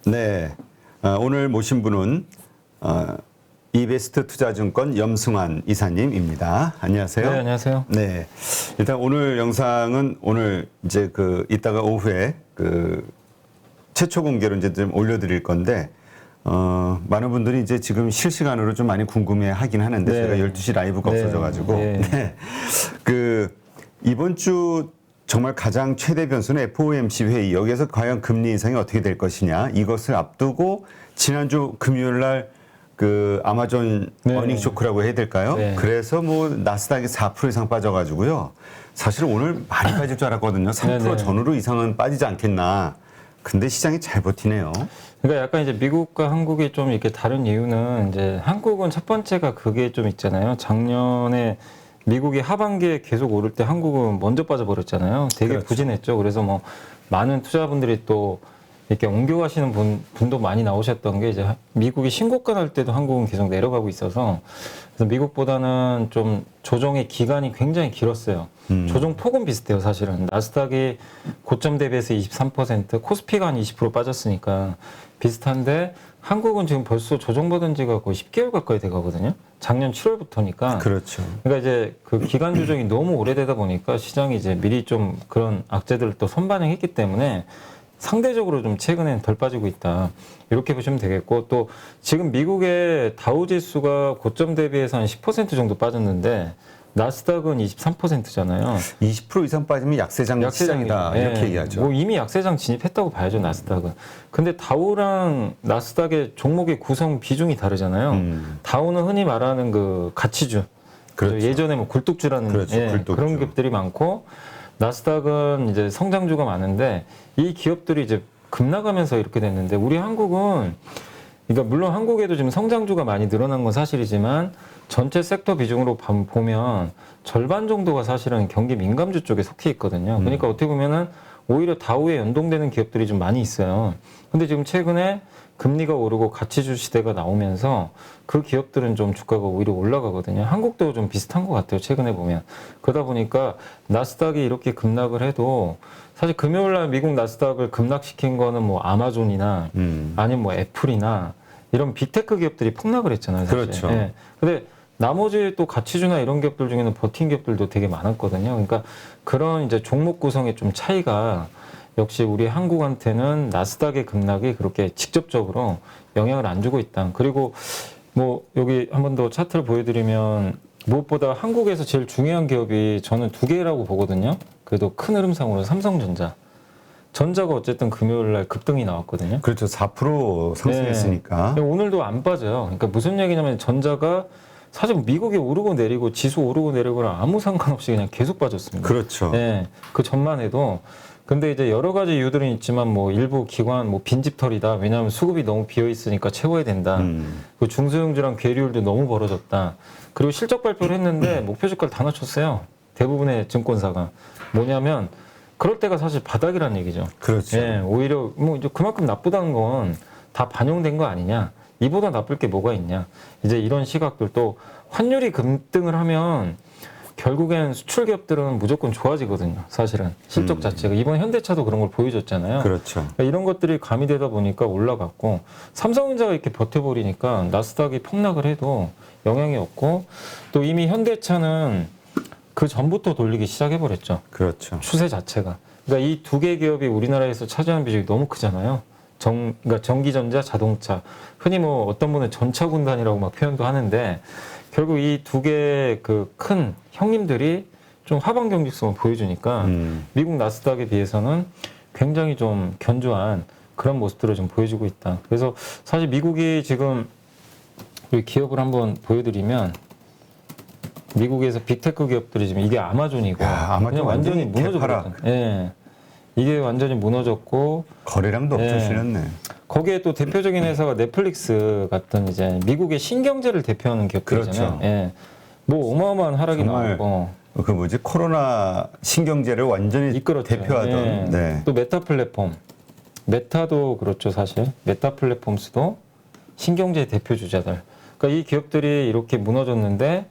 네, 오늘 모신 분은 이베스트 투자증권 염승환 이사님입니다. 안녕하세요. 네, 안녕하세요. 네, 일단 오늘 영상은 오늘 이제 이따가 오후에 최초 공개로 이제 좀 올려드릴 건데 많은 분들이 이제 지금 실시간으로 좀 많이 궁금해하긴 하는데 네. 제가 12시 라이브가 네. 없어져가지고 네. 이번 주 정말 가장 최대 변수는 FOMC 회의, 여기에서 과연 금리 인상이 어떻게 될 것이냐, 이것을 앞두고 지난주 금요일 날 아마존 네. 어닝 쇼크라고 해야 될까요? 네. 그래서 나스닥이 4% 이상 빠져가지고요. 사실 오늘 많이 빠질 줄 알았거든요. 3% 네, 네. 전후로 이상은 빠지지 않겠나. 근데 시장이 잘 버티네요. 그러니까 약간 이제 미국과 한국이 좀 이렇게 다른 이유는 이제 한국은 첫 번째가 그게 좀 있잖아요. 작년에 미국이 하반기에 계속 오를 때 한국은 먼저 빠져버렸잖아요. 되게 그렇죠. 부진했죠. 그래서 많은 투자분들이 또 이렇게 옮겨가시는 분도 많이 나오셨던 게 이제 미국이 신고가 날 때도 한국은 계속 내려가고 있어서 그래서 미국보다는 좀 조정의 기간이 굉장히 길었어요. 조정 폭은 비슷해요, 사실은. 나스닥이 고점 대비해서 23%, 코스피가 한 20% 빠졌으니까 비슷한데 한국은 지금 벌써 조정받은 지가 거의 10개월 가까이 돼 가거든요. 작년 7월부터니까. 그렇죠. 그러니까 이제 기간 조정이 너무 오래되다 보니까 시장이 이제 미리 좀 그런 악재들을 또 선반영했기 때문에 상대적으로 좀 최근에는 덜 빠지고 있다. 이렇게 보시면 되겠고, 또 지금 미국의 다우지수가 고점 대비해서 한 10% 정도 빠졌는데 나스닥은 23%잖아요. 20% 이상 빠지면 약세장 시장이다. 이렇게 얘기하죠. 뭐 이미 약세장 진입했다고 봐야죠, 나스닥은. 근데 다우랑 나스닥의 종목의 구성 비중이 다르잖아요. 다우는 흔히 말하는 가치주. 그렇죠. 예전에 굴뚝주라는 그렇죠. 굴뚝주. 그런 기업들이 많고, 나스닥은 이제 성장주가 많은데 이 기업들이 이제 급락하면서 이렇게 됐는데, 우리 한국은 그러니까 물론 한국에도 지금 성장주가 많이 늘어난 건 사실이지만 전체 섹터 비중으로 보면 절반 정도가 사실은 경기 민감주 쪽에 속해 있거든요. 그러니까 어떻게 보면은 오히려 다우에 연동되는 기업들이 좀 많이 있어요. 근데 지금 최근에 금리가 오르고 가치주 시대가 나오면서 그 기업들은 좀 주가가 오히려 올라가거든요. 한국도 좀 비슷한 것 같아요, 최근에 보면. 그러다 보니까 나스닥이 이렇게 급락을 해도 사실 금요일 날 미국 나스닥을 급락시킨 거는 뭐 아마존이나 아니면 뭐 애플이나 이런 빅테크 기업들이 폭락을 했잖아요, 사실. 그렇죠. 예. 근데 나머지 또 가치주나 이런 기업들 중에는 버틴 기업들도 되게 많았거든요. 그러니까 그런 이제 종목 구성의 좀 차이가 역시 우리 한국한테는 나스닥의 급락이 그렇게 직접적으로 영향을 안 주고 있다. 그리고 뭐 여기 한 번 더 차트를 보여드리면 무엇보다 한국에서 제일 중요한 기업이 저는 두 개라고 보거든요. 그래도 큰 흐름상으로 삼성전자. 전자가 어쨌든 금요일 날 급등이 나왔거든요. 그렇죠. 4% 상승했으니까. 네. 오늘도 안 빠져요. 그러니까 무슨 얘기냐면 전자가 사실 미국이 오르고 내리고 지수 오르고 내리고랑 아무 상관없이 그냥 계속 빠졌습니다. 그렇죠. 네. 그 전만 해도. 근데 이제 여러 가지 이유들은 있지만 뭐 일부 기관 뭐 빈집털이다. 왜냐하면 수급이 너무 비어 있으니까 채워야 된다. 그 중소형주랑 괴리율도 너무 벌어졌다. 그리고 실적 발표를 했는데 목표 주가를 다 낮췄어요. 대부분의 증권사가. 뭐냐면 그럴 때가 사실 바닥이라는 얘기죠. 그렇죠. 예, 오히려 뭐 이제 그만큼 나쁘다는 건 다 반영된 거 아니냐. 이보다 나쁠 게 뭐가 있냐. 이제 이런 시각들, 또 환율이 급등을 하면 결국엔 수출 기업들은 무조건 좋아지거든요. 사실은 실적 자체가. 이번 현대차도 그런 걸 보여줬잖아요. 그렇죠. 그러니까 이런 것들이 가미되다 보니까 올라갔고, 삼성전자가 이렇게 버텨버리니까 나스닥이 폭락을 해도 영향이 없고, 또 이미 현대차는 그 전부터 돌리기 시작해버렸죠. 그렇죠. 추세 자체가. 그러니까 이 두 개 기업이 우리나라에서 차지하는 비중이 너무 크잖아요. 그러니까 전기전자, 자동차. 흔히 뭐 어떤 분은 전차군단이라고 막 표현도 하는데, 결국 이 두 개의 큰 형님들이 좀 하방 경직성을 보여주니까 미국 나스닥에 비해서는 굉장히 좀 견조한 그런 모습들을 좀 보여주고 있다. 그래서 사실 미국이 지금 이 기업을 한번 보여드리면, 미국에서 빅테크 기업들이 지금 이게 아마존이고, 아마존 그냥 완전히 완전히 무너졌거든. 예. 이게 완전히 무너졌고, 거래량도 예. 엄청 실렸네. 거기에 또 대표적인 회사가 넷플릭스 같은 이제 미국의 신경제를 대표하는 기업들이잖아요. 그렇죠. 예. 뭐 어마어마한 하락이 정말 나오고, 코로나 신경제를 완전히 이끌었죠. 대표하던. 예. 네. 또 메타 플랫폼, 메타도 그렇죠, 사실. 메타 플랫폼스도 신경제 대표 주자들. 그러니까 이 기업들이 이렇게 무너졌는데,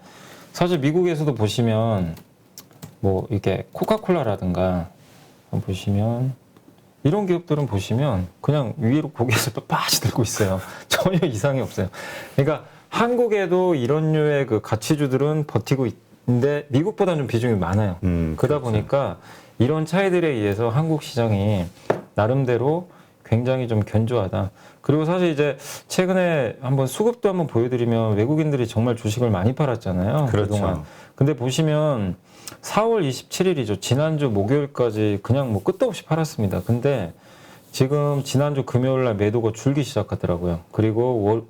사실 미국에서도 보시면 뭐 이렇게 코카콜라라든가 한번 보시면 이런 기업들은 보시면 그냥 위로 고개에서 빳빳이 들고 있어요. 전혀 이상이 없어요. 그러니까 한국에도 이런 류의 그 가치주들은 버티고 있는데 미국보다는 좀 비중이 많아요. 그러다 그렇죠. 보니까 이런 차이들에 의해서 한국 시장이 나름대로 굉장히 좀 견조하다. 그리고 사실 이제 최근에 한번 수급도 한번 보여드리면 외국인들이 정말 주식을 많이 팔았잖아요. 그렇죠. 그동안. 근데 보시면 4월 27일이죠. 지난주 목요일까지 그냥 뭐 끝도 없이 팔았습니다. 근데 지금 지난주 금요일 날 매도가 줄기 시작하더라고요. 그리고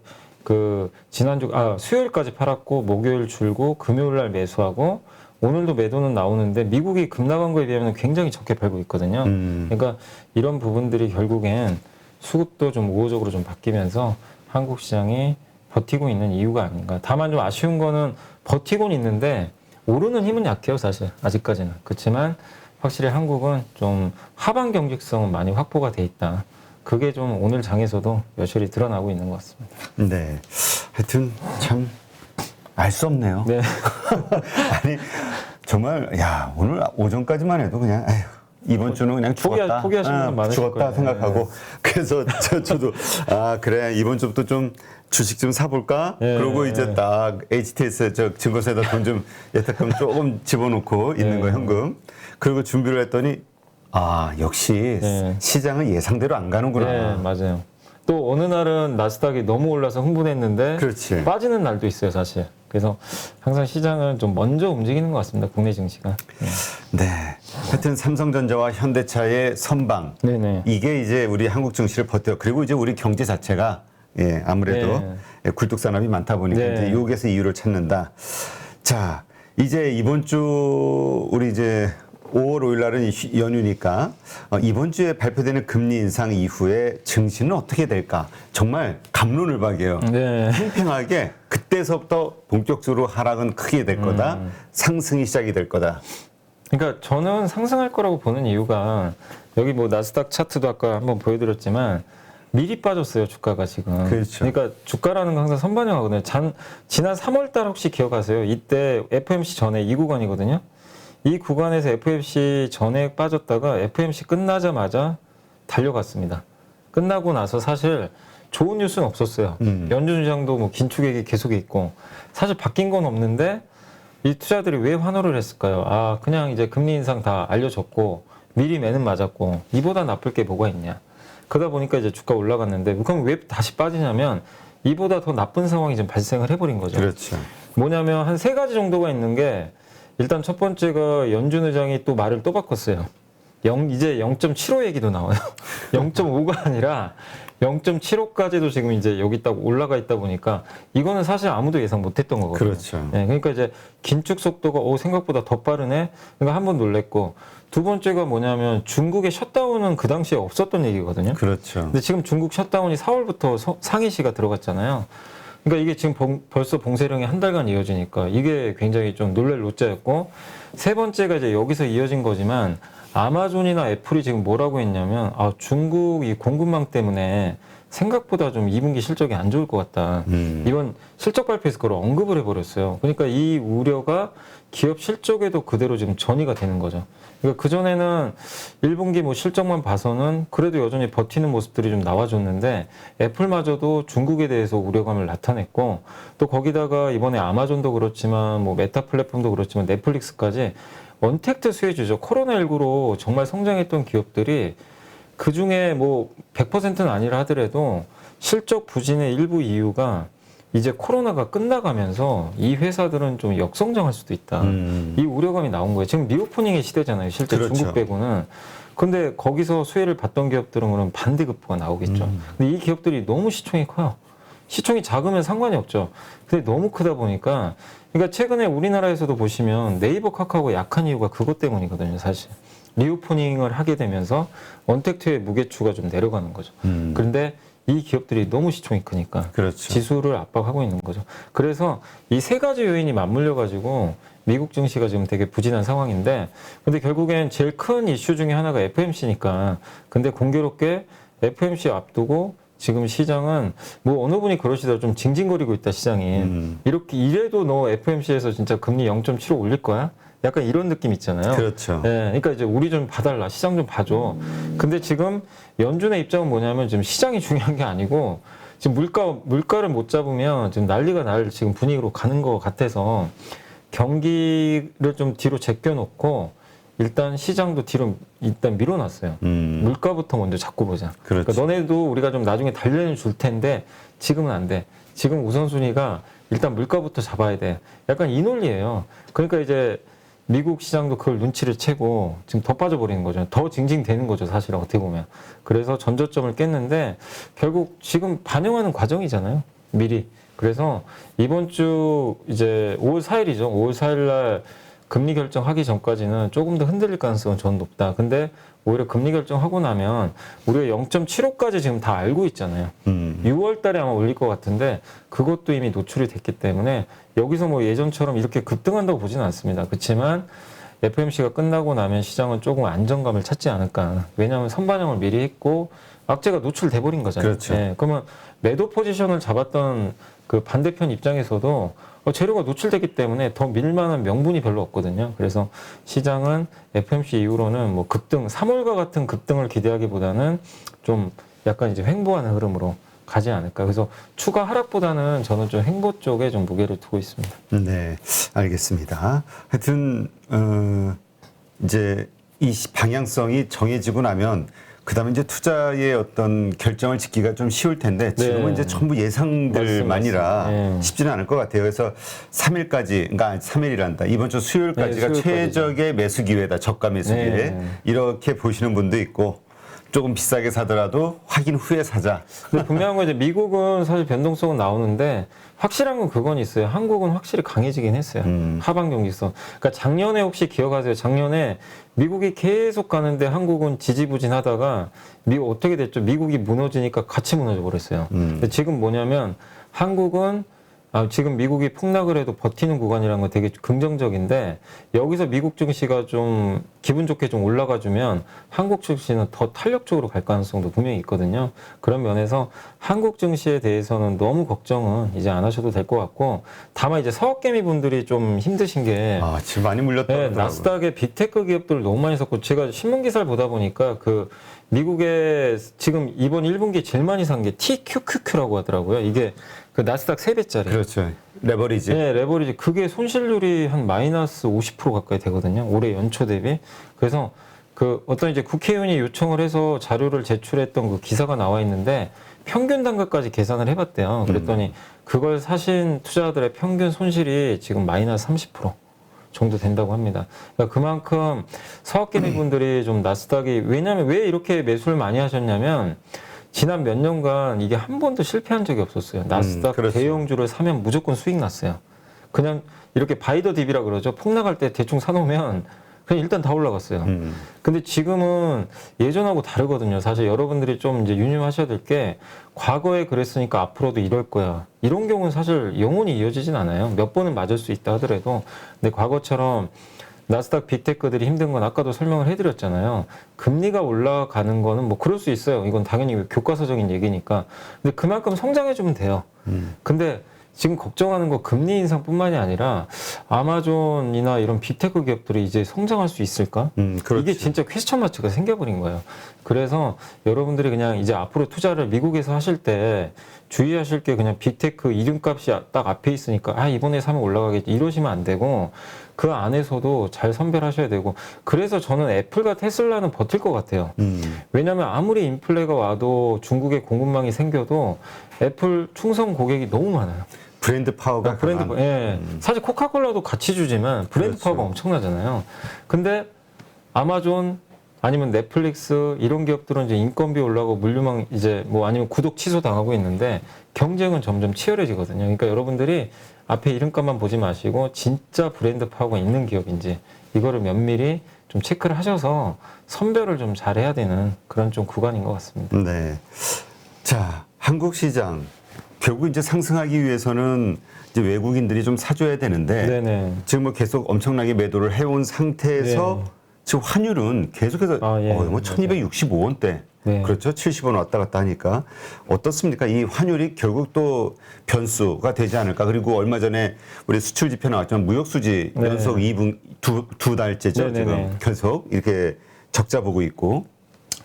수요일까지 팔았고 목요일 줄고 금요일 날 매수하고 오늘도 매도는 나오는데 미국이 급락한 거에 비하면 굉장히 적게 팔고 있거든요. 그러니까 이런 부분들이 결국엔 수급도 좀 우호적으로 좀 바뀌면서 한국 시장이 버티고 있는 이유가 아닌가. 다만 좀 아쉬운 거는 버티고는 있는데 오르는 힘은 약해요, 사실. 아직까지는. 그렇지만 확실히 한국은 좀 하방 경직성은 많이 확보가 돼 있다. 그게 좀 오늘 장에서도 여실히 드러나고 있는 것 같습니다. 네. 하여튼 참 알 수 없네요. 네. 아니 정말 야 오늘 오전까지만 해도 그냥 에휴, 이번 주는 그냥 죽었다. 포기하신 분은 많으실 죽었다 거예요. 생각하고 네. 그래서 저도 그래 이번 주부터 좀 주식 좀 사볼까? 네. 그러고 이제 딱 HTS 저 증거세에다 돈 좀 예탁금 조금 집어넣고 있는 거 현금. 그리고 준비를 했더니 역시 네. 시장은 예상대로 안 가는구나. 네, 맞아요. 또 어느 날은 나스닥이 너무 올라서 흥분했는데 그렇지. 빠지는 날도 있어요, 사실. 그래서 항상 시장은 좀 먼저 움직이는 것 같습니다, 국내 증시가. 네. 하여튼 삼성전자와 현대차의 선방. 네네. 이게 이제 우리 한국 증시를 버텨. 그리고 이제 우리 경제 자체가 아무래도 굴뚝산업이 많다 보니까 네. 이제 여기에서 이유를 찾는다. 자, 이제 이번 주 우리 이제 5월 5일 날은 연휴니까 이번 주에 발표되는 금리 인상 이후에 증시는 어떻게 될까? 정말 갑론을박이에요. 네. 팽팽하게 그때서부터 본격적으로 하락은 크게 될 거다. 상승이 시작이 될 거다. 그러니까 저는 상승할 거라고 보는 이유가 여기 뭐 나스닥 차트도 아까 한번 보여드렸지만 미리 빠졌어요, 주가가 지금. 그렇죠. 그러니까 주가라는 건 항상 선반영하거든요. 지난 3월 달 혹시 기억하세요? 이때 FOMC 전에 이 구간이거든요. 이 구간에서 FOMC 전에 빠졌다가 FOMC 끝나자마자 달려갔습니다. 끝나고 나서 사실 좋은 뉴스는 없었어요. 연준 시장도 뭐 긴축액이 계속 있고 사실 바뀐 건 없는데 이 투자들이 왜 환호를 했을까요? 그냥 이제 금리 인상 다 알려졌고 미리 매는 맞았고 이보다 나쁠 게 뭐가 있냐. 그러다 보니까 이제 주가 올라갔는데 그럼 왜 다시 빠지냐면 이보다 더 나쁜 상황이 좀 발생을 해버린 거죠. 그렇죠. 뭐냐면 한 세 가지 정도가 있는 게 일단 첫 번째가 연준 의장이 또 말을 또 바꿨어요. 이제 0.75 얘기도 나와요. 0.5가 아니라 0.75까지도 지금 이제 여기 딱 올라가 있다 보니까 이거는 사실 아무도 예상 못했던 거거든요. 그렇죠. 네, 그러니까 이제 긴축 속도가 생각보다 더 빠르네. 그러니까 한 번 놀랬고 두 번째가 뭐냐면 중국의 셧다운은 그 당시에 없었던 얘기거든요. 그렇죠. 근데 지금 중국 셧다운이 4월부터 상해시가 들어갔잖아요. 그러니까 이게 지금 벌써 봉쇄령이 한 달간 이어지니까 이게 굉장히 좀 놀랄 노자였고 세 번째가 이제 여기서 이어진 거지만 아마존이나 애플이 지금 뭐라고 했냐면 중국 이 공급망 때문에 생각보다 좀 2분기 실적이 안 좋을 것 같다. 이번 실적 발표에서 그걸 언급을 해버렸어요. 그러니까 이 우려가 기업 실적에도 그대로 지금 전이가 되는 거죠. 그러니까 그전에는 1분기 뭐 실적만 봐서는 그래도 여전히 버티는 모습들이 좀 나와줬는데 애플마저도 중국에 대해서 우려감을 나타냈고 또 거기다가 이번에 아마존도 그렇지만 뭐 메타 플랫폼도 그렇지만 넷플릭스까지 언택트 수혜주죠. 코로나19로 정말 성장했던 기업들이 그 중에 뭐 100%는 아니라 하더라도 실적 부진의 일부 이유가 이제 코로나가 끝나가면서 이 회사들은 좀 역성장할 수도 있다. 이 우려감이 나온 거예요. 지금 리오프닝의 시대잖아요. 실제 그렇죠. 중국 빼고는. 근데 거기서 수혜를 받던 기업들은 그럼 반대급부가 나오겠죠. 근데 이 기업들이 너무 시총이 커요. 시총이 작으면 상관이 없죠. 근데 너무 크다 보니까 그러니까 최근에 우리나라에서도 보시면 네이버 카카오가 약한 이유가 그것 때문이거든요. 사실. 리오프닝을 하게 되면서 언택트의 무게추가 좀 내려가는 거죠. 그런데 이 기업들이 너무 시총이 크니까 그렇죠. 지수를 압박하고 있는 거죠. 그래서 이 세 가지 요인이 맞물려 가지고 미국 증시가 지금 되게 부진한 상황인데 근데 결국엔 제일 큰 이슈 중에 하나가 FOMC니까 근데 공교롭게 FOMC 앞두고 지금 시장은 뭐 어느 분이 그러시더라도 좀 징징거리고 있다 시장이. 이렇게 이래도 너 FOMC에서 진짜 금리 0.75 올릴 거야? 약간 이런 느낌 있잖아요. 그렇죠. 예, 그러니까 이제 우리 좀 봐달라, 시장 좀 봐줘. 근데 지금 연준의 입장은 뭐냐면 지금 시장이 중요한 게 아니고 지금 물가를 못 잡으면 지금 난리가 날 지금 분위기로 가는 것 같아서 경기를 좀 뒤로 제껴놓고 일단 시장도 뒤로 일단 밀어놨어요. 물가부터 먼저 잡고 보자. 그렇죠. 그러니까 너네도 우리가 좀 나중에 단련해 줄 텐데 지금은 안 돼. 지금 우선순위가 일단 물가부터 잡아야 돼. 약간 이 논리예요. 그러니까 이제 미국 시장도 그걸 눈치를 채고 지금 더 빠져버리는 거죠. 더 징징대는 거죠, 사실 어떻게 보면. 그래서 전저점을 깼는데 결국 지금 반영하는 과정이잖아요, 미리. 그래서 이번 주 이제 5월 4일이죠. 5월 4일 날 금리 결정하기 전까지는 조금 더 흔들릴 가능성은 저는 높다. 근데 오히려 금리 결정하고 나면 우리가 0.75까지 지금 다 알고 있잖아요. 6월 달에 아마 올릴 것 같은데 그것도 이미 노출이 됐기 때문에 여기서 뭐 예전처럼 이렇게 급등한다고 보지는 않습니다. 그렇지만 FOMC가 끝나고 나면 시장은 조금 안정감을 찾지 않을까. 왜냐하면 선반영을 미리 했고 악재가 노출돼 버린 거잖아요. 그렇죠. 예, 그러면 매도 포지션을 잡았던 그 반대편 입장에서도 재료가 노출됐기 때문에 더 밀만한 명분이 별로 없거든요. 그래서 시장은 FOMC 이후로는 뭐 급등, 3월과 같은 급등을 기대하기보다는 좀 약간 이제 횡보하는 흐름으로 가지 않을까. 그래서 추가 하락보다는 저는 좀 횡보 쪽에 좀 무게를 두고 있습니다. 네, 알겠습니다. 하여튼 이제 이 방향성이 정해지고 나면 그다음에 이제 투자의 어떤 결정을 짓기가 좀 쉬울 텐데 지금은 네. 이제 전부 예상들만이라 맞습니다. 네. 쉽지는 않을 것 같아요. 그래서 3일까지, 그러니까 3일이란다. 이번 주 수요일까지가 네, 수요일까지죠. 최적의 매수 기회다. 저가 매수 기회. 네. 이렇게 보시는 분도 있고 조금 비싸게 사더라도 확인 후에 사자. 근데 분명한 건 이제 미국은 사실 변동성은 나오는데 확실한 건 그건 있어요. 한국은 확실히 강해지긴 했어요. 하방 경직성. 그러니까 작년에 혹시 기억하세요? 작년에 미국이 계속 가는데 한국은 지지부진하다가 미국 어떻게 됐죠? 미국이 무너지니까 같이 무너져 버렸어요. 근데 지금 뭐냐면 한국은 지금 미국이 폭락을 해도 버티는 구간이라는 건 되게 긍정적인데 여기서 미국 증시가 좀 기분 좋게 좀 올라가주면 한국 증시는 더 탄력적으로 갈 가능성도 분명히 있거든요. 그런 면에서 한국 증시에 대해서는 너무 걱정은 이제 안 하셔도 될 것 같고 다만 이제 서학개미 분들이 좀 힘드신 게 지금 많이 물렸더라고요. 나스닥에 빅테크 기업들을 너무 많이 샀고 제가 신문 기사를 보다 보니까 그 미국에 지금 이번 1분기에 제일 많이 산 게 TQQQ라고 하더라고요. 이게 그 나스닥 3배짜리. 그렇죠. 레버리지. 네, 레버리지. 그게 손실률이 한 마이너스 50% 가까이 되거든요. 올해 연초 대비. 그래서 그 어떤 이제 국회의원이 요청을 해서 자료를 제출했던 그 기사가 나와 있는데 평균 단가까지 계산을 해봤대요. 그랬더니 그걸 사신 투자자들의 평균 손실이 지금 마이너스 30% 정도 된다고 합니다. 그러니까 그만큼 서학개미 분들이 좀 나스닥이 왜냐하면 왜 이렇게 매수를 많이 하셨냐면 지난 몇 년간 이게 한 번도 실패한 적이 없었어요. 나스닥 그렇죠. 대형주를 사면 무조건 수익 났어요. 그냥 이렇게 바이더 딥이라 그러죠. 폭락할 때 대충 사놓으면 그냥 일단 다 올라갔어요. 근데 지금은 예전하고 다르거든요. 사실 여러분들이 좀 이제 유념하셔야 될 게 과거에 그랬으니까 앞으로도 이럴 거야. 이런 경우는 사실 영원히 이어지진 않아요. 몇 번은 맞을 수 있다 하더라도. 근데 과거처럼 나스닥 빅테크들이 힘든 건 아까도 설명을 해드렸잖아요. 금리가 올라가는 거는 뭐 그럴 수 있어요. 이건 당연히 교과서적인 얘기니까. 근데 그만큼 성장해주면 돼요. 근데 지금 걱정하는 거 금리 인상뿐만이 아니라 아마존이나 이런 빅테크 기업들이 이제 성장할 수 있을까? 그렇죠. 이게 진짜 퀘스천 마크가 생겨버린 거예요. 그래서 여러분들이 그냥 이제 앞으로 투자를 미국에서 하실 때 주의하실 게 그냥 빅테크 이름값이 딱 앞에 있으니까 이번에 사면 올라가겠지 이러시면 안 되고 그 안에서도 잘 선별하셔야 되고 그래서 저는 애플과 테슬라는 버틸 것 같아요. 왜냐하면 아무리 인플레가 와도 중국에 공급망이 생겨도 애플 충성 고객이 너무 많아요. 브랜드 파워가 예. 사실 코카콜라도 같이 주지만 브랜드 그렇죠. 파워가 엄청나잖아요. 근데 아마존 아니면 넷플릭스 이런 기업들은 이제 인건비 올라가고 물류망 이제 뭐 아니면 구독 취소 당하고 있는데 경쟁은 점점 치열해지거든요. 그러니까 여러분들이 앞에 이름값만 보지 마시고 진짜 브랜드 파워가 있는 기업인지 이거를 면밀히 좀 체크를 하셔서 선별을 좀 잘해야 되는 그런 좀 구간인 것 같습니다. 네. 자, 한국 시장 결국 이제 상승하기 위해서는 이제 외국인들이 좀 사줘야 되는데 네네. 지금 뭐 계속 엄청나게 매도를 해온 상태에서 네. 지금 환율은 계속해서 예. 뭐 1265원대. 네. 그렇죠. 70원 왔다 갔다 하니까 어떻습니까? 이 환율이 결국 또 변수가 되지 않을까? 그리고 얼마 전에 우리 수출 지표 나왔지만 무역 수지 네. 연속 2분 두 달째죠. 네네네. 지금 계속 이렇게 적자 보고 있고.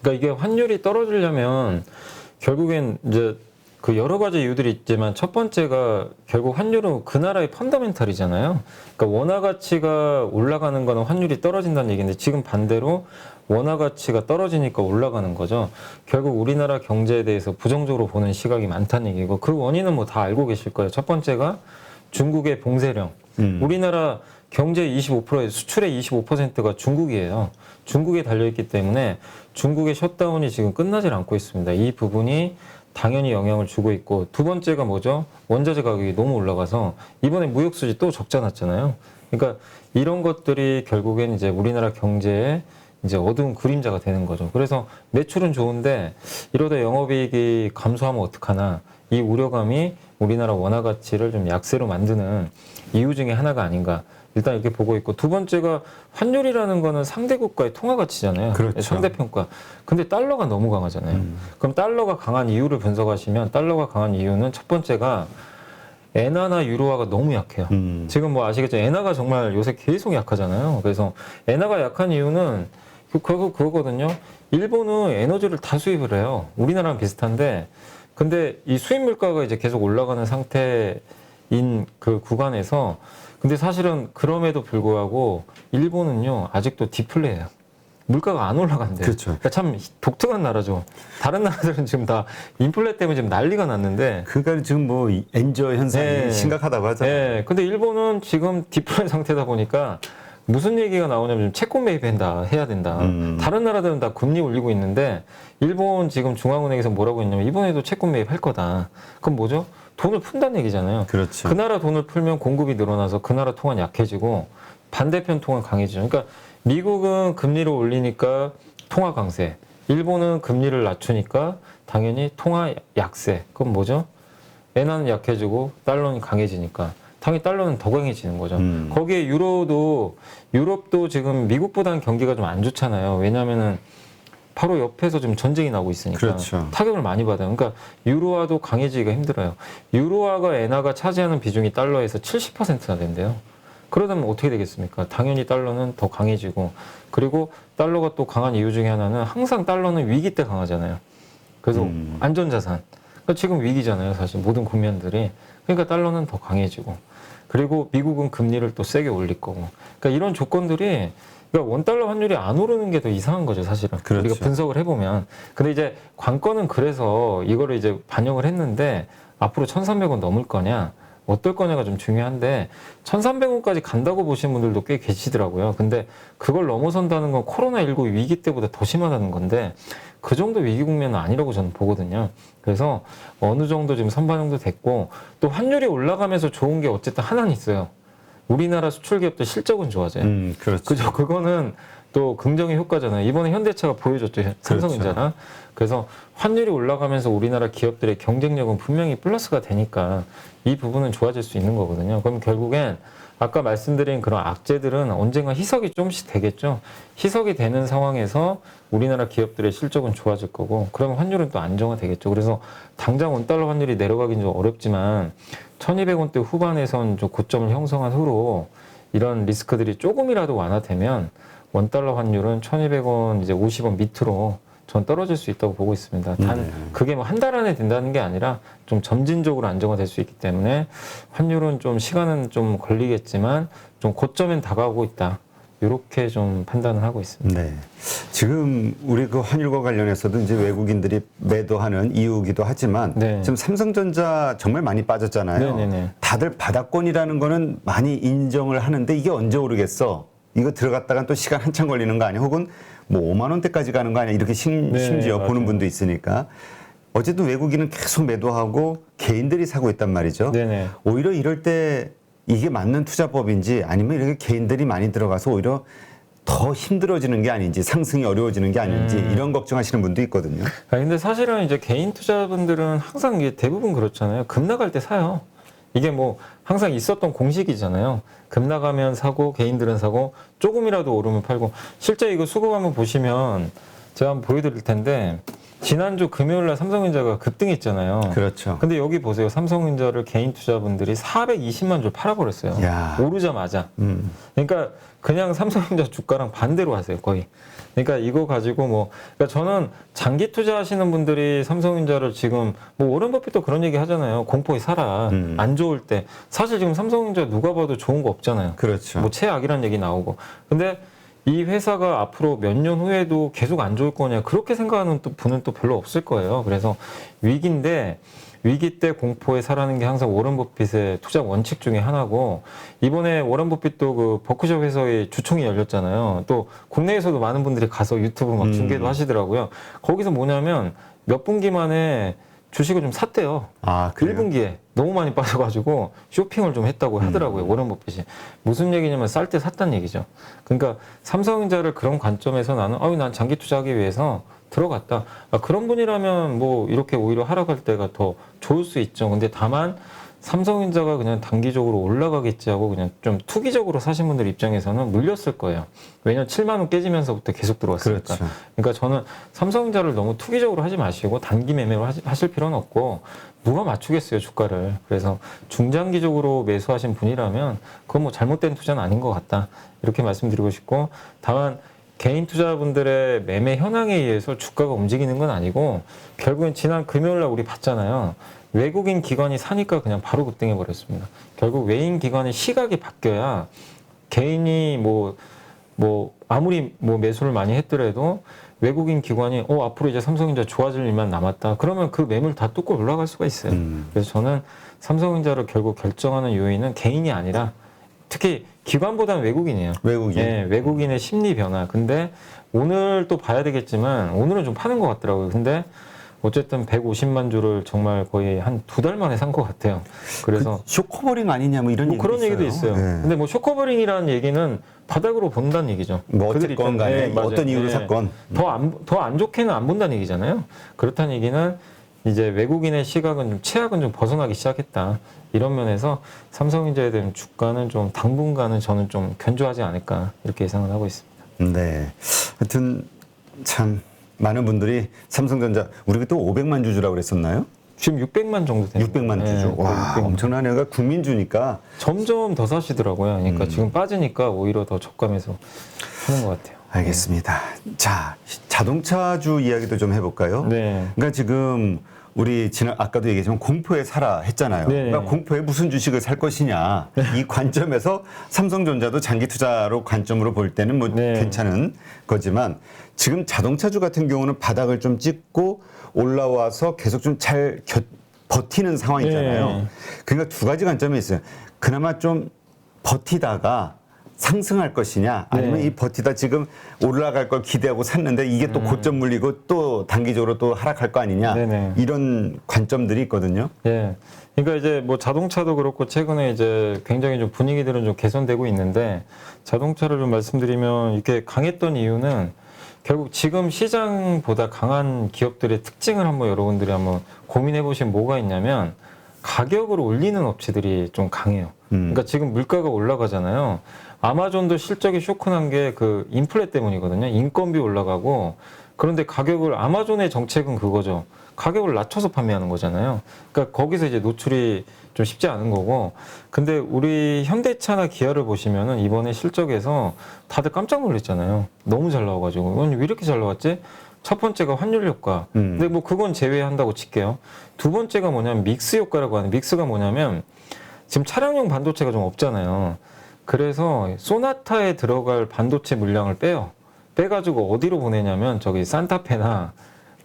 그러니까 이게 환율이 떨어지려면 결국엔 이제 그 여러 가지 이유들이 있지만 첫 번째가 결국 환율은 그 나라의 펀더멘탈이잖아요. 그러니까 원화 가치가 올라가는 거는 환율이 떨어진다는 얘기인데 지금 반대로 원화 가치가 떨어지니까 올라가는 거죠. 결국 우리나라 경제에 대해서 부정적으로 보는 시각이 많다는 얘기고 그 원인은 뭐 다 알고 계실 거예요. 첫 번째가 중국의 봉쇄령. 우리나라 경제 25%에 수출의 25%가 중국이에요. 중국에 달려있기 때문에 중국의 셧다운이 지금 끝나질 않고 있습니다. 이 부분이 당연히 영향을 주고 있고 두 번째가 뭐죠? 원자재 가격이 너무 올라가서 이번에 무역수지 또 적자 났잖아요. 그러니까 이런 것들이 결국엔 이제 우리나라 경제에 이제 어두운 그림자가 되는 거죠. 그래서 매출은 좋은데 이러다 영업이익이 감소하면 어떡하나 이 우려감이 우리나라 원화 가치를 좀 약세로 만드는 이유 중에 하나가 아닌가. 일단 이렇게 보고 있고 두 번째가 환율이라는 거는 상대국가의 통화 가치잖아요. 그렇죠. 상대평가. 근데 달러가 너무 강하잖아요. 그럼 달러가 강한 이유를 분석하시면 달러가 강한 이유는 첫 번째가 엔화나 유로화가 너무 약해요. 지금 뭐 아시겠죠? 엔화가 정말 요새 계속 약하잖아요. 그래서 엔화가 약한 이유는 결국 그거거든요. 일본은 에너지를 다 수입을 해요. 우리나라랑 비슷한데 근데 이 수입 물가가 이제 계속 올라가는 상태인 그 구간에서 근데 사실은 그럼에도 불구하고 일본은요 아직도 디플레예요. 물가가 안 올라간대요. 그렇죠. 그러니까 참 독특한 나라죠. 다른 나라들은 지금 다 인플레 때문에 지금 난리가 났는데. 그러니까 지금 뭐 엔저 현상이 네. 심각하다고 하잖아요. 네. 근데 일본은 지금 디플레 상태다 보니까 무슨 얘기가 나오냐면 채권 매입한다 해야 된다. 다른 나라들은 다 금리 올리고 있는데 일본 지금 중앙은행에서 뭐라고 했냐면 이번에도 채권 매입할 거다. 그럼 뭐죠? 돈을 푼다는 얘기잖아요. 그렇죠. 그 나라 돈을 풀면 공급이 늘어나서 그 나라 통화는 약해지고 반대편 통화는 강해지죠. 그러니까 미국은 금리를 올리니까 통화 강세, 일본은 금리를 낮추니까 당연히 통화 약세. 그럼 뭐죠? 엔화는 약해지고 달러는 강해지니까 당연히 달러는 더 강해지는 거죠. 거기에 유럽도 지금 미국보다는 경기가 좀 안 좋잖아요. 왜냐하면은 바로 옆에서 지금 전쟁이 나고 있으니까 그렇죠. 타격을 많이 받아요. 그러니까 유로화도 강해지기가 힘들어요. 유로화가 엔화가 차지하는 비중이 달러에서 70%나 된대요. 그러다면 어떻게 되겠습니까? 당연히 달러는 더 강해지고 그리고 달러가 또 강한 이유 중에 하나는 항상 달러는 위기 때 강하잖아요. 그래서 안전자산. 그러니까 지금 위기잖아요. 사실 모든 국면들이. 그러니까 달러는 더 강해지고 그리고 미국은 금리를 또 세게 올릴 거고. 그러니까 이런 조건들이 그러니까 원달러 환율이 안 오르는 게 더 이상한 거죠, 사실은. 그렇죠. 우리가 분석을 해보면. 근데 이제 관건은 그래서 이거를 이제 반영을 했는데 앞으로 1,300원 넘을 거냐, 어떨 거냐가 좀 중요한데 1,300원까지 간다고 보시는 분들도 꽤 계시더라고요. 근데 그걸 넘어선다는 건 코로나19 위기 때보다 더 심하다는 건데 그 정도 위기 국면은 아니라고 저는 보거든요. 그래서 어느 정도 지금 선반 정도 됐고 또 환율이 올라가면서 좋은 게 어쨌든 하나는 있어요. 우리나라 수출 기업들 실적은 좋아져요. 그렇죠. 그죠? 그거는 또 긍정의 효과잖아요. 이번에 현대차가 보여줬죠. 삼성전자나. 그렇죠. 그래서 환율이 올라가면서 우리나라 기업들의 경쟁력은 분명히 플러스가 되니까 이 부분은 좋아질 수 있는 거거든요. 그럼 결국엔 아까 말씀드린 그런 악재들은 언젠가 희석이 조금씩 되겠죠. 희석이 되는 상황에서 우리나라 기업들의 실적은 좋아질 거고 그러면 환율은 또 안정화되겠죠. 그래서 당장 원달러 환율이 내려가긴 좀 어렵지만 1200원대 후반에선 좀 고점을 형성한 후로 이런 리스크들이 조금이라도 완화되면 원달러 환율은 1200원 이제 50원 밑으로 전 떨어질 수 있다고 보고 있습니다. 단 그게 뭐 한 달 안에 된다는 게 아니라 좀 점진적으로 안정화될 수 있기 때문에 환율은 좀 시간은 좀 걸리겠지만 좀 고점엔 다가오고 있다. 이렇게 좀 판단을 하고 있습니다. 네. 지금 우리 그 환율과 관련해서도 이제 외국인들이 매도하는 이유기도 하지만 네. 지금 삼성전자 정말 많이 빠졌잖아요. 네네네. 다들 바닥권이라는 거는 많이 인정을 하는데 이게 언제 오르겠어? 이거 들어갔다간 또 시간 한참 걸리는 거 아니야? 혹은 뭐 5만 원대까지 가는 거 아니야? 이렇게 심지어 맞아요. 보는 분도 있으니까 어쨌든 외국인은 계속 매도하고 개인들이 사고 있단 말이죠. 네네. 오히려 이럴 때 이게 맞는 투자법인지 아니면 이렇게 개인들이 많이 들어가서 오히려 더 힘들어지는 게 아닌지 상승이 어려워지는 게 아닌지 이런 걱정하시는 분도 있거든요. 근데 사실은 이제 개인 투자분들은 항상 이게 대부분 그렇잖아요. 급 나갈 때 사요. 이게 뭐 항상 있었던 공식이잖아요. 급 나가면 사고 개인들은 사고 조금이라도 오르면 팔고 실제 이거 수급 한번 보시면 제가 한번 보여드릴 텐데 지난주 금요일 날 삼성전자가 급등했잖아요. 그렇죠. 근데 여기 보세요. 삼성전자를 개인 투자분들이 420만 주 팔아버렸어요. 야. 오르자마자. 그러니까 그냥 삼성전자 주가랑 반대로 하세요, 거의. 그러니까 이거 가지고 뭐, 그러니까 저는 장기 투자하시는 분들이 삼성전자를 지금 뭐 워런 버핏도 그런 얘기 하잖아요. 공포에 살아. 안 좋을 때. 사실 지금 삼성전자 누가 봐도 좋은 거 없잖아요. 그렇죠. 뭐 최악이란 얘기 나오고. 근데 이 회사가 앞으로 몇 년 후에도 계속 안 좋을 거냐 그렇게 생각하는 또 분은 또 별로 없을 거예요. 그래서 위기인데 위기 때 공포에 살아는 게 항상 워런 버핏의 투자 원칙 중에 하나고 이번에 워런 버핏도 그 버크셔 회사의 주총이 열렸잖아요. 또 국내에서도 많은 분들이 가서 유튜브 막 중계도 하시더라고요. 거기서 뭐냐면 몇 분기 만에 주식을 좀 샀대요. 아, 그래요? 1분기에 너무 많이 빠져가지고 쇼핑을 좀 했다고 하더라고요. 워런 버핏이. 무슨 얘기냐면 쌀 때 샀다는 얘기죠. 그러니까 삼성전자를 그런 관점에서 나는 난 장기 투자하기 위해서 들어갔다. 그런 분이라면 뭐 이렇게 오히려 하락할 때가 더 좋을 수 있죠. 근데 다만 삼성전자가 그냥 단기적으로 올라가겠지 하고 그냥 좀 투기적으로 사신 분들 입장에서는 물렸을 거예요. 왜냐면 7만 원 깨지면서부터 계속 들어왔으니까. 그렇죠. 그러니까 저는 삼성전자를 너무 투기적으로 하지 마시고 단기 매매로 하실 필요는 없고 누가 맞추겠어요, 주가를. 그래서 중장기적으로 매수하신 분이라면 그건 뭐 잘못된 투자는 아닌 것 같다. 이렇게 말씀드리고 싶고 다만 개인 투자분들의 매매 현황에 의해서 주가가 움직이는 건 아니고 결국엔 지난 금요일 날 우리 봤잖아요. 외국인 기관이 사니까 그냥 바로 급등해 버렸습니다. 결국 외인 기관의 시각이 바뀌어야 개인이 뭐 아무리 뭐 매수를 많이 했더라도 외국인 기관이 앞으로 이제 삼성전자 좋아질 일만 남았다. 그러면 그 매물 다 뚫고 올라갈 수가 있어요. 그래서 저는 삼성전자를 결국 결정하는 요인은 개인이 아니라 특히 기관보다는 외국인이에요. 외국인. 네, 외국인의 심리 변화. 근데 오늘 또 봐야 되겠지만 오늘은 좀 파는 것 같더라고요. 근데 어쨌든 150만 주를 정말 거의 한 2달 만에 산 것 같아요. 그래서 쇼커버링 아니냐 뭐 이런 뭐 얘기도 그런 얘기도 있어요. 네. 근데 뭐 쇼커버링이라는 얘기는 바닥으로 본다는 얘기죠. 뭐 그들이 어쨌건 간에 네, 맞아요. 어떤 이유로 네. 샀건. 더 안 좋게는 안 본다는 얘기잖아요. 그렇다는 얘기는 이제 외국인의 시각은 좀 최악은 좀 벗어나기 시작했다. 이런 면에서 삼성전자에 대한 주가는 좀 당분간은 저는 좀 견조하지 않을까 이렇게 예상을 하고 있습니다. 네. 하여튼 참 많은 분들이 삼성전자 우리가 또 500만 주주라고 그랬었나요? 지금 600만 정도 되는 600만 주주. 네, 와, 600만. 엄청난 애가 국민주니까. 점점 더 사시더라고요. 그러니까 지금 빠지니까 오히려 더 저감해서 하는 것 같아요. 알겠습니다. 자, 자동차주 이야기도 좀 해볼까요? 네. 그러니까 지금 우리 아까도 얘기했지만 공포에 살아 했잖아요. 네. 그러니까 공포에 무슨 주식을 살 것이냐 이 관점에서 삼성전자도 장기 투자로 관점으로 볼 때는 뭐 네. 괜찮은 거지만 지금 자동차주 같은 경우는 바닥을 좀 찍고 올라와서 계속 좀 잘 버티는 상황이잖아요. 네. 그러니까 두 가지 관점이 있어요. 그나마 좀 버티다가 상승할 것이냐 아니면 네. 이 버티다 지금 올라갈 걸 기대하고 샀는데 이게 또 고점 물리고 또 단기적으로 또 하락할 거 아니냐 네네. 이런 관점들이 있거든요. 예. 그러니까 이제 뭐 자동차도 그렇고 최근에 이제 굉장히 좀 분위기들은 좀 개선되고 있는데 자동차를 좀 말씀드리면 이렇게 강했던 이유는 결국 지금 시장보다 강한 기업들의 특징을 한번 여러분들이 한번 고민해 보시면 뭐가 있냐면 가격을 올리는 업체들이 좀 강해요. 그러니까 지금 물가가 올라가잖아요. 아마존도 실적이 쇼크난 게 그 인플레 때문이거든요. 인건비 올라가고 그런데 가격을 아마존의 정책은 그거죠. 가격을 낮춰서 판매하는 거잖아요. 그러니까 거기서 이제 노출이 좀 쉽지 않은 거고. 근데 우리 현대차나 기아를 보시면은 이번에 실적에서 다들 깜짝 놀랐잖아요. 너무 잘 나와가지고. 왜 이렇게 잘 나왔지? 첫 번째가 환율 효과. 근데 뭐 그건 제외한다고 칠게요. 두 번째가 뭐냐면 믹스 효과라고 하는 믹스가 뭐냐면 지금 차량용 반도체가 좀 없잖아요. 그래서 소나타에 들어갈 반도체 물량을 빼요. 빼가지고 어디로 보내냐면 저기 산타페나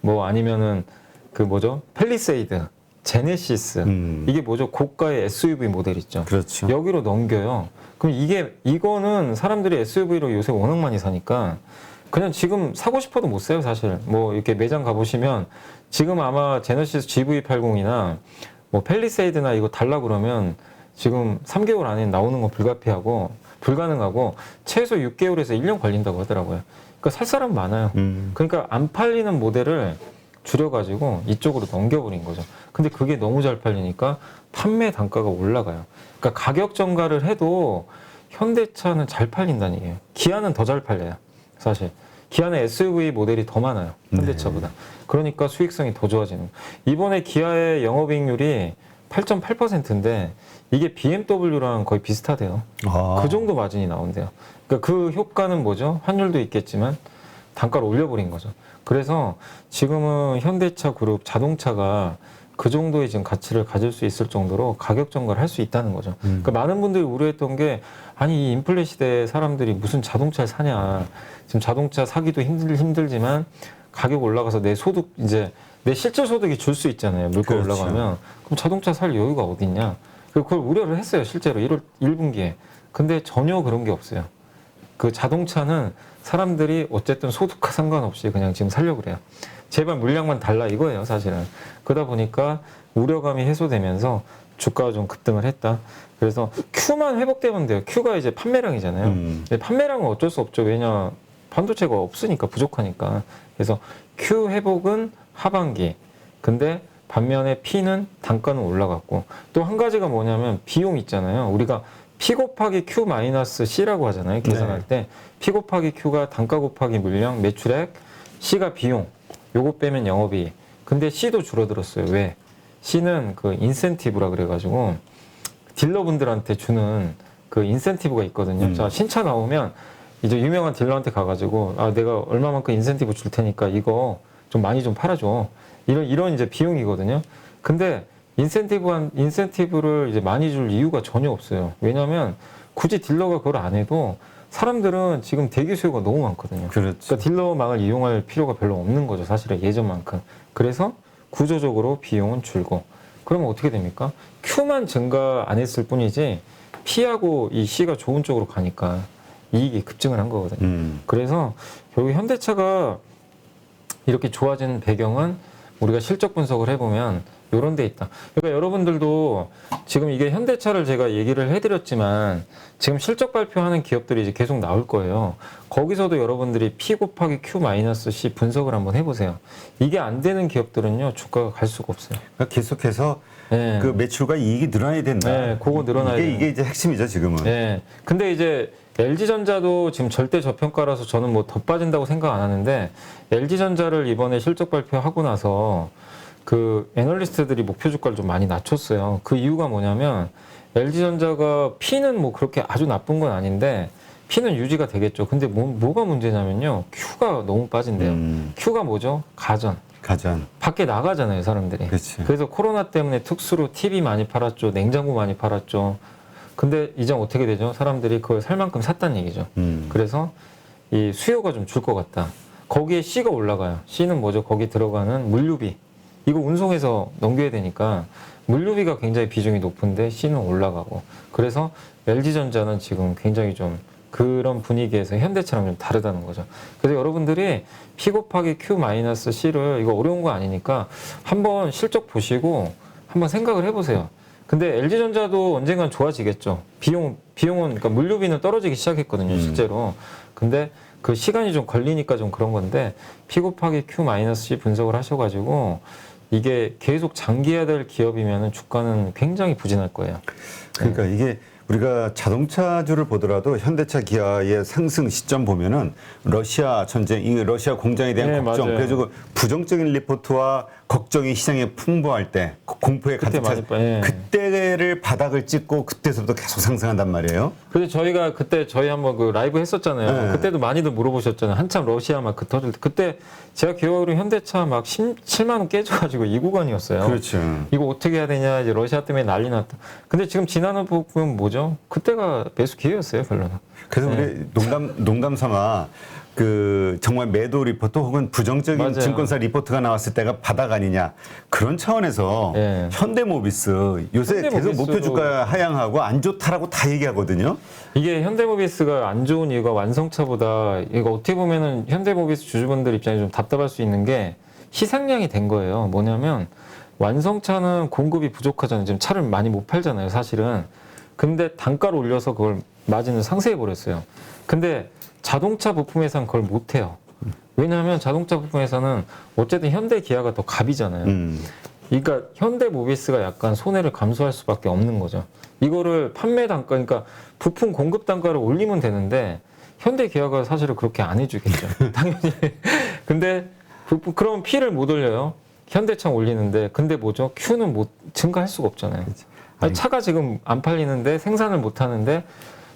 뭐 아니면은 그 뭐죠? 펠리세이드, 제네시스 이게 뭐죠? 고가의 SUV 모델 있죠. 그렇죠. 여기로 넘겨요. 그럼 이거는 사람들이 SUV로 요새 워낙 많이 사니까 그냥 지금 사고 싶어도 못 사요, 사실. 뭐 이렇게 매장 가보시면 지금 아마 제네시스 GV80이나 뭐 펠리세이드나 이거 달라 그러면 지금 3개월 안에 나오는 건 불가능하고 최소 6개월에서 1년 걸린다고 하더라고요. 그러니까 살 사람 많아요. 그러니까 안 팔리는 모델을 줄여가지고 이쪽으로 넘겨버린 거죠. 근데 그게 너무 잘 팔리니까 판매 단가가 올라가요. 그러니까 가격 정가를 해도 현대차는 잘 팔린다는 얘기예요. 기아는 더 잘 팔려요. 사실. 기아는 SUV 모델이 더 많아요. 현대차보다. 그러니까 수익성이 더 좋아지는 거예요. 이번에 기아의 영업이익률이 8.8%인데 이게 BMW랑 거의 비슷하대요. 아. 그 정도 마진이 나온대요. 그러니까 그 효과는 뭐죠? 환율도 있겠지만 단가를 올려버린 거죠. 그래서 지금은 현대차 그룹 자동차가 그 정도의 지금 가치를 가질 수 있을 정도로 가격 전가를 할 수 있다는 거죠. 그러니까 많은 분들이 우려했던 게 아니 이 인플레 시대에 사람들이 무슨 자동차를 사냐. 지금 자동차 사기도 힘들지만 가격 올라가서 내 소득 이제 내 실질 소득이 줄 수 있잖아요. 물가 그렇죠. 올라가면 그럼 자동차 살 여유가 어딨냐. 그걸 우려를 했어요. 실제로 1분기에. 근데 전혀 그런 게 없어요. 그 자동차는 사람들이 어쨌든 소득과 상관없이 그냥 지금 살려고 그래요. 제발 물량만 달라 이거예요, 사실은. 그러다 보니까 우려감이 해소되면서 주가가 좀 급등을 했다. 그래서 Q만 회복되면 돼요. Q가 이제 판매량이잖아요. 근데 판매량은 어쩔 수 없죠. 왜냐, 반도체가 없으니까, 부족하니까. 그래서 Q 회복은 하반기. 근데 반면에 P는 단가는 올라갔고 또 한 가지가 뭐냐면 비용 있잖아요. 우리가 P 곱하기 Q 마이너스 C라고 하잖아요. 계산할 때 P 곱하기 Q가 단가 곱하기 물량, 매출액, C가 비용. 요거 빼면 영업이익. 근데 C도 줄어들었어요. 왜? C는 그 인센티브라 그래가지고 딜러분들한테 주는 그 인센티브가 있거든요. 자, 신차 나오면 이제 유명한 딜러한테 가가지고 아 내가 얼마만큼 인센티브 줄 테니까 이거 좀 많이 좀 팔아줘. 이런 이제 비용이거든요. 근데 인센티브를 이제 많이 줄 이유가 전혀 없어요. 왜냐하면 굳이 딜러가 그걸 안 해도 사람들은 지금 대기 수요가 너무 많거든요. 그렇죠. 그러니까 딜러망을 이용할 필요가 별로 없는 거죠. 사실은 예전만큼. 그래서 구조적으로 비용은 줄고. 그러면 어떻게 됩니까? Q만 증가 안 했을 뿐이지 P하고 이 C가 좋은 쪽으로 가니까 이익이 급증을 한 거거든요. 그래서 결국 현대차가 이렇게 좋아진 배경은 우리가 실적 분석을 해보면 이런 데 있다. 그러니까 여러분들도 지금 이게 현대차를 제가 얘기를 해드렸지만 지금 실적 발표하는 기업들이 이제 계속 나올 거예요. 거기서도 여러분들이 P 곱하기 Q 마이너스 C 분석을 한번 해보세요. 이게 안 되는 기업들은요 주가가 갈 수가 없어요. 그러니까 계속해서 네. 그 매출과 이익이 늘어나야 된다. 네, 그거 늘어나야 돼요. 이게 이제 핵심이죠 지금은. 네. 근데 이제 LG전자도 지금 절대 저평가라서 저는 뭐 더 빠진다고 생각 안 하는데 LG전자를 이번에 실적 발표하고 나서 그 애널리스트들이 목표 주가를 좀 많이 낮췄어요. 그 이유가 뭐냐면 LG전자가 P는 뭐 그렇게 아주 나쁜 건 아닌데 P는 유지가 되겠죠. 근데 뭐가 문제냐면요. Q가 너무 빠진대요. Q가 뭐죠? 가전. 밖에 나가잖아요, 사람들이. 그치. 그래서 코로나 때문에 특수로 TV 많이 팔았죠. 냉장고 많이 팔았죠. 근데 이제 어떻게 되죠? 사람들이 그걸 살 만큼 샀다는 얘기죠. 그래서 이 수요가 좀 줄 것 같다. 거기에 C가 올라가요. C는 뭐죠? 거기 들어가는 물류비. 이거 운송해서 넘겨야 되니까 물류비가 굉장히 비중이 높은데 C는 올라가고. 그래서 LG전자는 지금 굉장히 좀 그런 분위기에서 현대차랑 좀 다르다는 거죠. 그래서 여러분들이 P 곱하기 Q 마이너스 C를 이거 어려운 거 아니니까 한번 실적 보시고 한번 생각을 해보세요. 근데 LG전자도 언젠간 좋아지겠죠. 비용은 그러니까 물류비는 떨어지기 시작했거든요, 실제로. 근데 그 시간이 좀 걸리니까 좀 그런 건데 P 곱하기 Q 마이너스 C 분석을 하셔가지고 이게 계속 장기해야 될 기업이면은 주가는 굉장히 부진할 거예요. 그러니까 이게 우리가 자동차주를 보더라도 현대차, 기아의 상승 시점 보면은 러시아 전쟁, 이 러시아 공장에 대한 네, 걱정, 맞아요. 그래서 부정적인 리포트와 걱정이 시장에 풍부할 때 공포에 가득 차. 예. 그때를 바닥을 찍고 그때서부터 계속 상승한단 말이에요. 그래서 저희가 그때 저희 한번 그 라이브 했었잖아요. 네. 그때도 많이들 물어보셨잖아요. 한참 러시아 막 터질 때. 그때 제가 기억으로 현대차 막 7만 원 깨져가지고 이 구간이었어요. 그렇죠. 이거 어떻게 해야 되냐, 이제 러시아 때문에 난리 났다. 근데 지금 지난해 보면 뭐죠? 그때가 매수 기회였어요, 별로는. 그래서 네. 우리 농담 삼아 그 정말 매도 리포트 혹은 부정적인 맞아요. 증권사 리포트가 나왔을 때가 바닥 아니냐 그런 차원에서 네. 현대모비스 요새 계속 목표 주가 하향하고 안 좋다라고 다 얘기하거든요. 이게 현대모비스가 안 좋은 이유가 완성차보다 이거 어떻게 보면은 현대모비스 주주분들 입장에 좀 답답할 수 있는 게 희생양이 된 거예요. 뭐냐면 완성차는 공급이 부족하잖아요. 지금 차를 많이 못 팔잖아요, 사실은. 근데 단가를 올려서 그걸 마진을 상쇄해 버렸어요. 근데 자동차 부품 회사는 그걸 못 해요. 왜냐하면 자동차 부품 회사는 어쨌든 현대 기아가 더 갑이잖아요. 그러니까 현대모비스가 약간 손해를 감수할 수밖에 없는 거죠. 이거를 판매 단가, 그러니까 부품 공급 단가를 올리면 되는데 현대 기아가 사실은 그렇게 안 해주겠죠. 당연히. 근데 그럼 P를 못 올려요. 현대차 올리는데 근데 뭐죠? Q는 못 증가할 수가 없잖아요. 아니, 차가 지금 안 팔리는데 생산을 못 하는데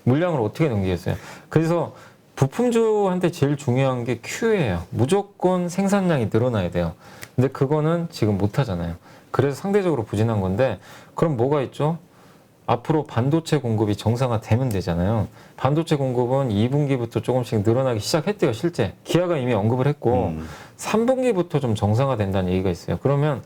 물량을 어떻게 넘기겠어요? 그래서 부품주한테 제일 중요한 게 Q예요. 무조건 생산량이 늘어나야 돼요. 근데 그거는 지금 못 하잖아요. 그래서 상대적으로 부진한 건데 그럼 뭐가 있죠? 앞으로 반도체 공급이 정상화되면 되잖아요. 반도체 공급은 2분기부터 조금씩 늘어나기 시작했대요, 실제. 기아가 이미 언급을 했고 3분기부터 좀 정상화된다는 얘기가 있어요. 그러면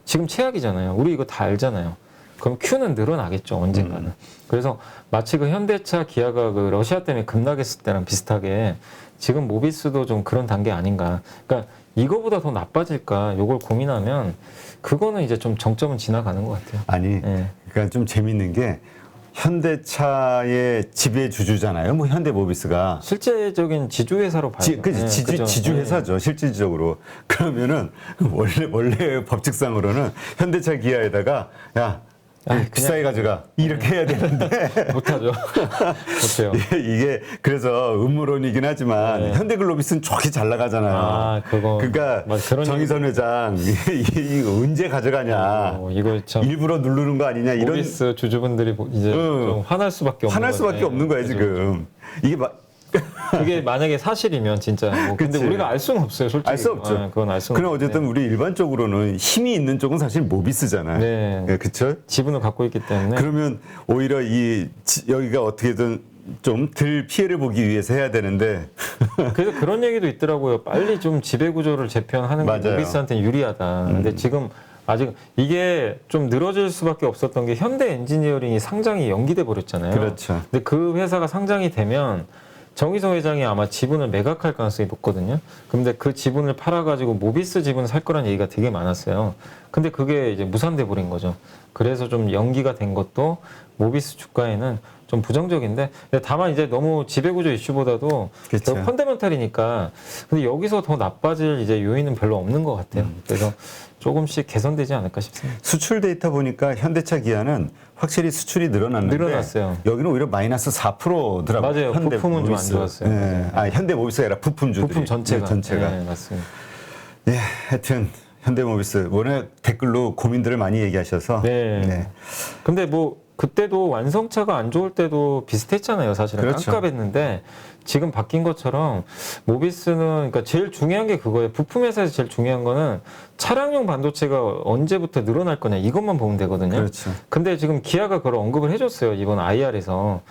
지금 최악이잖아요. 우리 이거 다 알잖아요. 그럼 Q는 늘어나겠죠, 언젠가는. 그래서 마치 그 현대차, 기아가 그 러시아 때문에 급락했을 때랑 비슷하게 지금 모비스도 좀 그런 단계 아닌가. 그러니까 이거보다 더 나빠질까, 요걸 고민하면 그거는 이제 좀 정점은 지나가는 것 같아요. 아니, 예. 그러니까 좀 재밌는 게 현대차의 지배 주주잖아요. 뭐 현대모비스가. 실제적인 지주회사로 봐야죠. 그치, 예, 그죠. 지주회사죠, 실질적으로. 그러면은 원래 법칙상으로는 현대차 기아에다가 야, 그냥- 비싸게 가져가 이렇게 해야 되는데 못하죠. 못해요. 이게 그래서 음모론이긴 하지만 네. 현대글로비스는 좋게 잘 나가잖아요. 아, 그거. 그러니까 맞아, 그런 정의선 회장 이거 언제 가져가냐? 이거 참 일부러 누르는 거 아니냐? 이런 모비스 주주분들이 이제 좀 화날 수밖에 없는 화날 수밖에 거네. 없는 거예요 그죠. 지금. 이게 그게 만약에 사실이면 진짜 뭐 근데 그치. 우리가 알 수는 없어요, 솔직히. 알 수 없죠. 그건 알 수는 그럼 없는데. 어쨌든 우리 일반적으로는 힘이 있는 쪽은 사실 모비스잖아요. 네. 그렇죠? 지분을 갖고 있기 때문에 그러면 오히려 여기가 어떻게든 좀 덜 피해를 보기 위해서 해야 되는데 그래서 그런 얘기도 있더라고요. 빨리 좀 지배 구조를 재편하는 게 맞아요. 모비스한테는 유리하다. 근데 지금 아직 이게 좀 늘어질 수밖에 없었던 게 현대 엔지니어링이 상장이 연기돼 버렸잖아요. 그렇죠. 근데 그 회사가 상장이 되면 정의성 회장이 아마 지분을 매각할 가능성이 높거든요. 근데 그 지분을 팔아가지고 모비스 지분을 살 거란 얘기가 되게 많았어요. 근데 그게 이제 무산돼 버린 거죠. 그래서 좀 연기가 된 것도 모비스 주가에는 좀 부정적인데, 근데 다만 이제 너무 지배구조 이슈보다도 그쵸. 결국 펀더멘탈이니까. 근데 여기서 더 나빠질 이제 요인은 별로 없는 것 같아요. 그래서 조금씩 개선되지 않을까 싶습니다. 수출 데이터 보니까 현대차 기아는 확실히 수출이 늘어났는데 늘어났어요. 여기는 오히려 마이너스 4%더라고요. 맞아요. 부품은 좀 안 좋았어요. 네. 아, 현대모비스가 아니라 부품주들이. 부품 전체가. 전체가. 네, 맞습니다. 예, 하여튼 현대모비스 워낙 댓글로 고민들을 많이 얘기하셔서 네. 근데 뭐 그때도 완성차가 안 좋을 때도 비슷했잖아요. 사실은 그렇죠. 깜깜했는데 지금 바뀐 것처럼 모비스는 그러니까 제일 중요한 게 그거예요. 부품 회사에서 제일 중요한 거는 차량용 반도체가 언제부터 늘어날 거냐 이것만 보면 되거든요. 그렇죠. 근데 지금 기아가 그걸 언급을 해줬어요. 이번 IR에서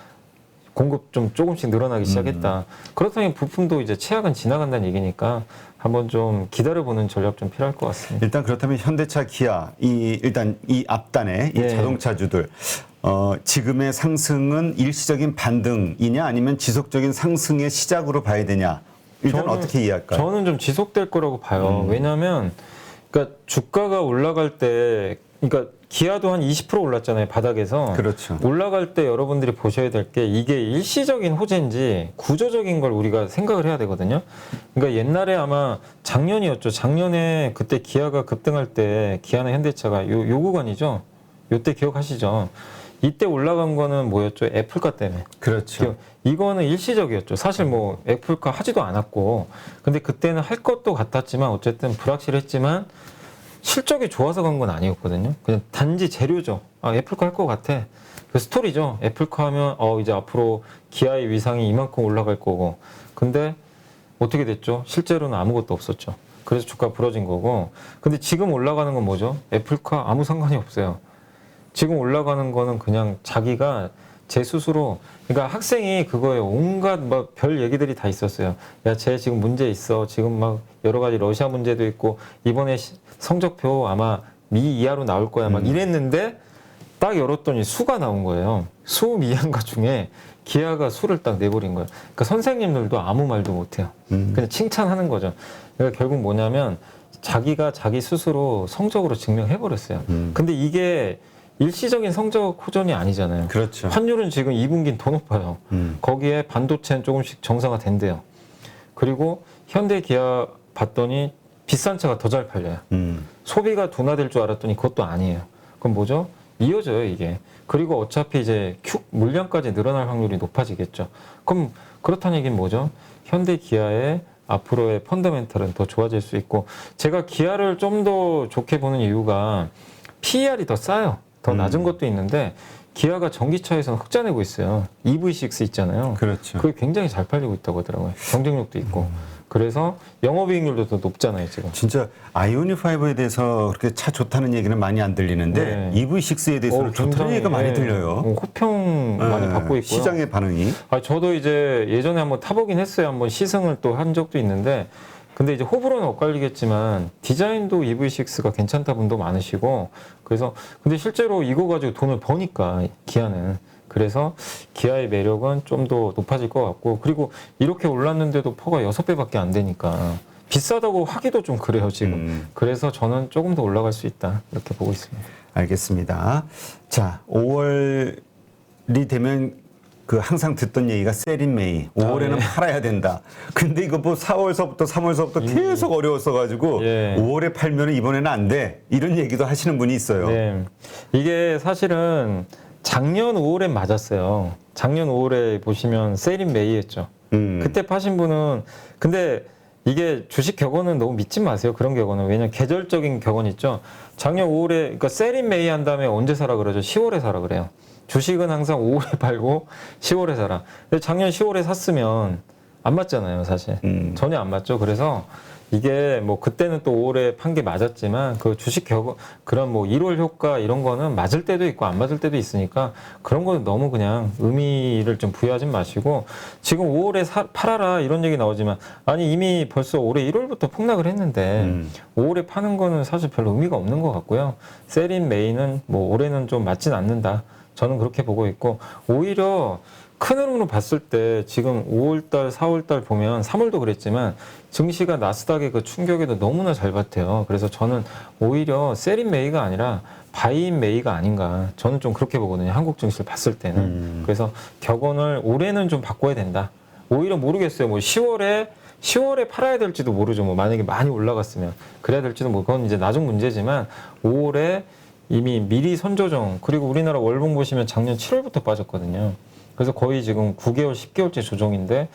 공급 좀 조금씩 늘어나기 시작했다. 그렇다면 부품도 이제 최악은 지나간다는 얘기니까 한번 좀 기다려보는 전략 좀 필요할 것 같습니다. 일단 그렇다면 현대차, 기아 일단 이 앞단의 이 네. 자동차주들 지금의 상승은 일시적인 반등이냐 아니면 지속적인 상승의 시작으로 봐야 되냐? 일단 저는- 어떻게 이해할까요? 저는 좀 지속될 거라고 봐요. 왜냐하면 그러니까 주가가 올라갈 때, 그러니까 기아도 한 20% 올랐잖아요, 바닥에서. 그렇죠. 올라갈 때 여러분들이 보셔야 될 게 이게 일시적인 호재인지 구조적인 걸 우리가 생각을 해야 되거든요. 그러니까 옛날에 아마 작년이었죠. 작년에 그때 기아가 급등할 때 기아나 현대차가 요 구간이죠. 요때 기억하시죠? 이때 올라간 거는 뭐였죠? 애플카 때문에. 그렇죠. 이거는 일시적이었죠. 사실 뭐 애플카 하지도 않았고, 근데 그때는 할 것도 같았지만 어쨌든 불확실했지만 실적이 좋아서 간 건 아니었거든요. 그냥 단지 재료죠. 아, 애플카 할 것 같아. 그 스토리죠. 애플카 하면 이제 앞으로 기아의 위상이 이만큼 올라갈 거고. 근데 어떻게 됐죠? 실제로는 아무것도 없었죠. 그래서 주가 부러진 거고. 근데 지금 올라가는 건 뭐죠? 애플카 아무 상관이 없어요. 지금 올라가는 거는 그냥 자기가 제 스스로, 그러니까 학생이 그거에 온갖 막 별 얘기들이 다 있었어요. 야, 쟤 지금 문제 있어. 지금 막 여러 가지 러시아 문제도 있고 이번에 성적표 아마 미 이하로 나올 거야. 막 이랬는데 딱 열었더니 수가 나온 거예요. 수 미한가 중에 기아가 수를 딱 내버린 거예요. 그러니까 선생님들도 아무 말도 못해요. 그냥 칭찬하는 거죠. 그러니까 결국 뭐냐면 자기가 자기 스스로 성적으로 증명해버렸어요. 근데 이게 일시적인 성적 호전이 아니잖아요. 그렇죠. 환율은 지금 2분기는 더 높아요. 거기에 반도체는 조금씩 정상화 된대요. 그리고 현대 기아 봤더니 비싼 차가 더 잘 팔려요. 소비가 둔화될 줄 알았더니 그것도 아니에요. 그럼 뭐죠? 이어져요, 이게. 그리고 어차피 이제 물량까지 늘어날 확률이 높아지겠죠. 그럼 그렇다는 얘기는 뭐죠? 현대 기아의 앞으로의 펀더멘털은 더 좋아질 수 있고, 제가 기아를 좀 더 좋게 보는 이유가 PER이 더 싸요. 더 낮은 것도 있는데 기아가 전기차에서는 흑자내고 있어요. EV6 있잖아요. 그렇죠. 그게 굉장히 잘 팔리고 있다고 하더라고요. 경쟁력도 있고. 그래서 영업이익률도 더 높잖아요, 지금. 진짜 아이오닉 5에 대해서 그렇게 차 좋다는 얘기는 많이 안 들리는데 네. EV6에 대해서는 좋다는 얘기가 많이 들려요. 호평 많이 받고 있고요. 시장의 반응이. 저도 이제 예전에 한번 타보긴 했어요. 한번 시승을 또 한 적도 있는데, 근데 이제 호불호는 엇갈리겠지만 디자인도 EV6가 괜찮다 분도 많으시고, 그래서 근데 실제로 이거 가지고 돈을 버니까 기아는, 그래서 기아의 매력은 좀 더 높아질 것 같고, 그리고 이렇게 올랐는데도 퍼가 6배밖에 안 되니까 비싸다고 하기도 좀 그래요, 지금. 그래서 저는 조금 더 올라갈 수 있다, 이렇게 보고 있습니다. 알겠습니다. 자, 5월이 되면 그 항상 듣던 얘기가 세린메이 5월에는 예. 팔아야 된다. 근데 이거 뭐 4월서부터 3월서부터 계속 어려웠어가지고 예. 5월에 팔면 이번에는 안 돼. 이런 얘기도 하시는 분이 있어요. 네. 이게 사실은 작년 5월에 맞았어요. 작년 5월에 보시면 세린 메이였죠. 그때 파신 분은, 근데 이게 주식 격언은 너무 믿지 마세요. 그런 격언은. 왜냐면 계절적인 격언 있죠. 작년 5월에, 그러니까 세린 메이 한 다음에 언제 사라 그러죠? 10월에 사라 그래요. 주식은 항상 5월에 팔고 10월에 사라. 근데 작년 10월에 샀으면 안 맞잖아요, 사실. 전혀 안 맞죠. 그래서 이게 뭐 그때는 또 5월에 판 게 맞았지만 그 주식 그런 뭐 1월 효과 이런 거는 맞을 때도 있고 안 맞을 때도 있으니까 그런 거는 너무 그냥 의미를 좀 부여하지 마시고, 지금 5월에 팔아라 이런 얘기 나오지만 아니 이미 벌써 올해 1월부터 폭락을 했는데 5월에 파는 거는 사실 별로 의미가 없는 것 같고요. 세린 메이는 뭐 올해는 좀 맞진 않는다. 저는 그렇게 보고 있고, 오히려 큰 흐름으로 봤을 때 지금 5월달, 4월달 보면 3월도 그랬지만 증시가 나스닥의 그 충격에도 너무나 잘 버텨요. 그래서 저는 오히려 세린 메이가 아니라 바이인 메이가 아닌가. 저는 좀 그렇게 보거든요. 한국 증시를 봤을 때는. 그래서 격언을 올해는 좀 바꿔야 된다. 오히려 모르겠어요. 뭐 10월에 팔아야 될지도 모르죠. 뭐 만약에 많이 올라갔으면 그래야 될지도 뭐 그건 이제 나중 문제지만 5월에 이미 미리 선조정, 그리고 우리나라 월봉 보시면 작년 7월부터 빠졌거든요. 그래서 거의 지금 9개월, 10개월째 조정인데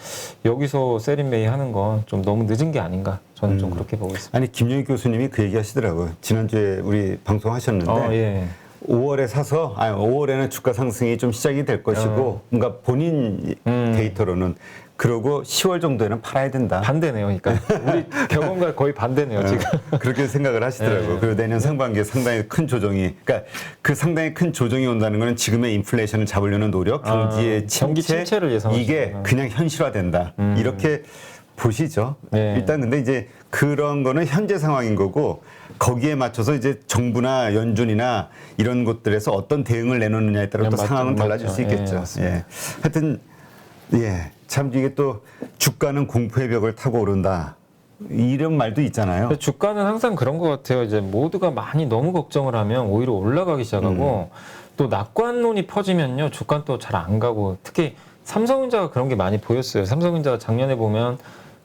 여기서 세린메이 하는 건 좀 너무 늦은 게 아닌가. 저는 좀 그렇게 보고 있습니다. 아니 김영익 교수님이 그 얘기 하시더라고요. 지난주에 우리 방송하셨는데 예. 5월에 사서 5월에는 주가 상승이 좀 시작이 될 것이고 뭔가 본인 데이터로는 그러고 10월 정도에는 팔아야 된다. 반대네요. 그러니까 우리 격언과 거의 반대네요, 지금. 그렇게 생각을 하시더라고요. 네. 그리고 내년 상반기에 상당히 큰 조정이, 그러니까 그 상당히 큰 조정이 온다는 거는 지금의 인플레이션을 잡으려는 노력, 경기의 경기 침체, 침체를 예상하시는구나. 이게 그냥 현실화된다. 이렇게 보시죠. 네. 일단 근데 이제 그런 거는 현재 상황인 거고, 거기에 맞춰서 이제 정부나 연준이나 이런 곳들에서 어떤 대응을 내놓느냐에 따라 또 맞죠, 상황은 달라질 맞죠. 수 있겠죠. 예, 맞습니다. 예. 하여튼 참 이게 또 주가는 공포의 벽을 타고 오른다. 이런 말도 있잖아요. 근데 주가는 항상 그런 것 같아요. 이제 모두가 많이 너무 걱정을 하면 오히려 올라가기 시작하고 또 낙관론이 퍼지면요, 주가는 또 잘 안 가고, 특히 삼성전자가 그런 게 많이 보였어요. 삼성전자가 작년에 보면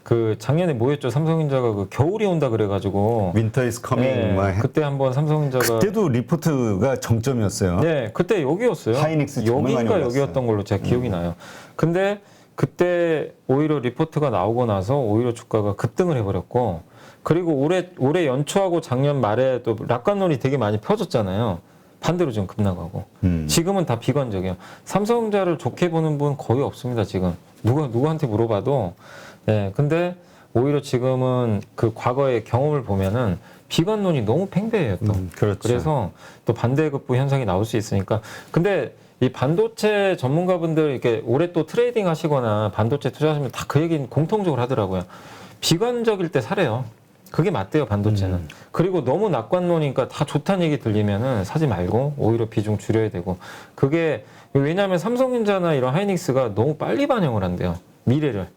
그 작년에 뭐였죠? 삼성전자가 그 겨울이 온다 그래가지고 윈터 이즈 커밍. 네, 그때 한번 삼성전자가 그때도 리포트가 정점이었어요. 네, 그때 여기였어요. 하이닉스 정말 많이 여기인가 올랐어요. 여기였던 걸로 제가 기억이 나요. 근데 그때 오히려 리포트가 나오고 나서 오히려 주가가 급등을 해버렸고, 그리고 올해 연초하고 작년 말에 또 낙관론이 되게 많이 펴졌잖아요. 반대로 지금 급나가고. 지금은 다 비관적이에요. 삼성전자를 좋게 보는 분 거의 없습니다, 지금. 누구한테 물어봐도. 네, 근데 오히려 지금은 그 과거의 경험을 보면은 비관론이 너무 팽배해요, 또. 그렇죠. 그래서 또 반대급부 현상이 나올 수 있으니까. 근데 이 반도체 전문가분들 이렇게 올해 또 트레이딩 하시거나 반도체 투자하시면 다 그 얘기는 공통적으로 하더라고요. 비관적일 때 사래요. 그게 맞대요, 반도체는. 그리고 너무 낙관론이니까 다 좋다는 얘기 들리면은 사지 말고 오히려 비중 줄여야 되고. 그게 왜냐하면 삼성전자나 이런 하이닉스가 너무 빨리 반영을 한대요, 미래를.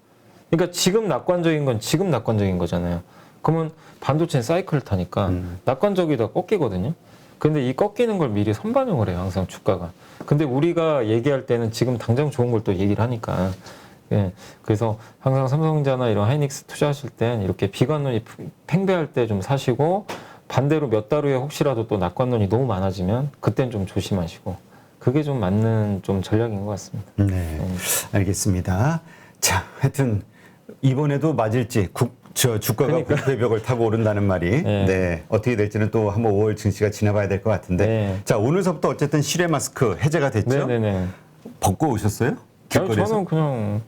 그러니까 지금 낙관적인 건 지금 낙관적인 거잖아요. 그러면 반도체는 사이클을 타니까 낙관적이다 꺾이거든요. 근데 이 꺾이는 걸 미리 선반영을 해요, 항상 주가가. 근데 우리가 얘기할 때는 지금 당장 좋은 걸 또 얘기를 하니까. 예. 그래서 항상 삼성전자나 이런 하이닉스 투자하실 땐 이렇게 비관론이 팽배할 때 좀 사시고, 반대로 몇 달 후에 혹시라도 또 낙관론이 너무 많아지면 그땐 좀 조심하시고 그게 좀 맞는 좀 전략인 것 같습니다. 네, 알겠습니다. 자, 하여튼 이번에도 맞을지 주가가 국회벽을 타고 오른다는 말이 네. 어떻게 될지는 또 한번 5월 증시가 지나봐야 될 것 같은데 네. 자, 오늘서부터 어쨌든 실외 마스크 해제가 됐죠? 네네네. 벗고 오셨어요? 길거리에서? 저는 그냥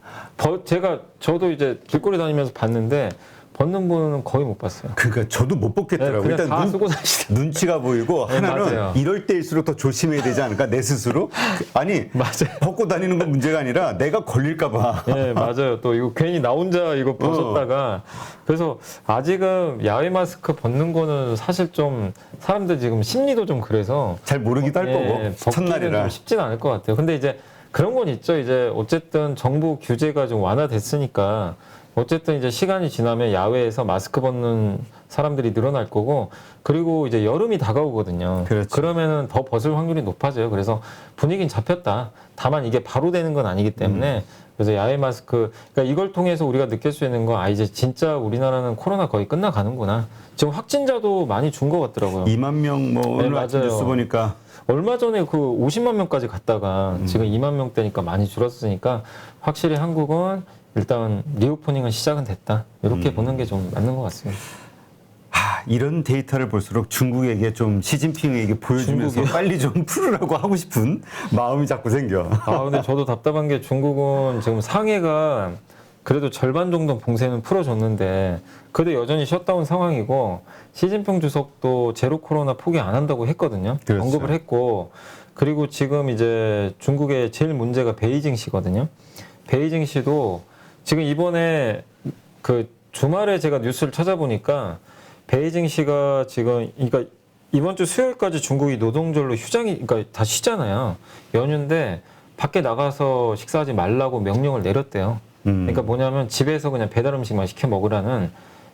저도 이제 길거리 다니면서 봤는데 벗는 분은 거의 못 봤어요. 그러니까 저도 못 벗겠더라고요. 그냥 일단 다 쓰고 사시더라고요. 눈치가 보이고 네, 하나는 맞아요. 이럴 때일수록 더 조심해야 되지 않을까 내 스스로? 아니 맞아요. 벗고 다니는 건 문제가 아니라 내가 걸릴까 봐. 네, 맞아요. 또 이거 괜히 나 혼자 이거 벗었다가 그래서 아직은 야외 마스크 벗는 거는 사실 좀 사람들 지금 심리도 좀 그래서 잘 모르기도 할 거고 벗기는 첫날이라. 좀 쉽진 않을 것 같아요. 근데 이제 그런 건 있죠. 이제 어쨌든 정부 규제가 좀 완화됐으니까 어쨌든 이제 시간이 지나면 야외에서 마스크 벗는 사람들이 늘어날 거고 그리고 이제 여름이 다가오거든요. 그렇죠. 그러면은 더 벗을 확률이 높아져요. 그래서 분위기는 잡혔다. 다만 이게 바로 되는 건 아니기 때문에 그래서 야외 마스크 그러니까 이걸 통해서 우리가 느낄 수 있는 건 이제 진짜 우리나라는 코로나 거의 끝나가는구나. 지금 확진자도 많이 준 것 같더라고요. 2만 명 뭐 네, 오늘 아침 맞아요. 뉴스 보니까 얼마 전에 그 50만 명까지 갔다가 지금 2만 명대니까 많이 줄었으니까 확실히 한국은 일단 리오프닝은 시작은 됐다. 이렇게 보는 게 좀 맞는 것 같습니다. 이런 데이터를 볼수록 중국에게 좀 시진핑에게 보여주면서 중국이요? 빨리 좀 풀으라고 하고 싶은 마음이 자꾸 생겨. 근데 저도 답답한 게 중국은 지금 상해가 그래도 절반 정도 봉쇄는 풀어줬는데 그래도 여전히 셧다운 상황이고 시진핑 주석도 제로 코로나 포기 안 한다고 했거든요. 그렇죠. 언급을 했고 그리고 지금 이제 중국의 제일 문제가 베이징시거든요. 베이징시도 지금 이번에 그 주말에 제가 뉴스를 찾아보니까 베이징시가 지금 그러니까 이번 주 수요일까지 중국이 노동절로 휴장이 그러니까 다 쉬잖아요. 연휴인데 밖에 나가서 식사하지 말라고 명령을 내렸대요. 그러니까 뭐냐면 집에서 그냥 배달 음식만 시켜 먹으라는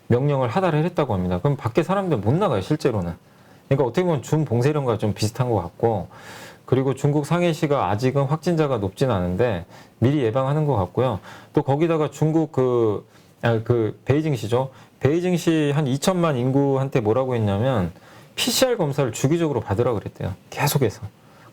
명령을 하달을 했다고 합니다. 그럼 밖에 사람들 못 나가요, 실제로는. 그러니까 어떻게 보면 준 봉쇄령과 좀 비슷한 것 같고 그리고 중국 상해시가 아직은 확진자가 높진 않은데 미리 예방하는 것 같고요. 또 거기다가 중국 그 베이징시죠. 베이징시 한 2천만 인구한테 뭐라고 했냐면 PCR 검사를 주기적으로 받으라 그랬대요. 계속해서.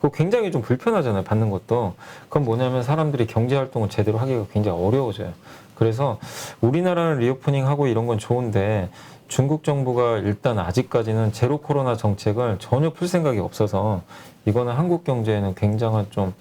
그거 굉장히 좀 불편하잖아요. 받는 것도. 그건 뭐냐면 사람들이 경제 활동을 제대로 하기가 굉장히 어려워져요. 그래서 우리나라는 리오프닝 하고 이런 건 좋은데 중국 정부가 일단 아직까지는 제로 코로나 정책을 전혀 풀 생각이 없어서 이거는 한국 경제에는 굉장한 좀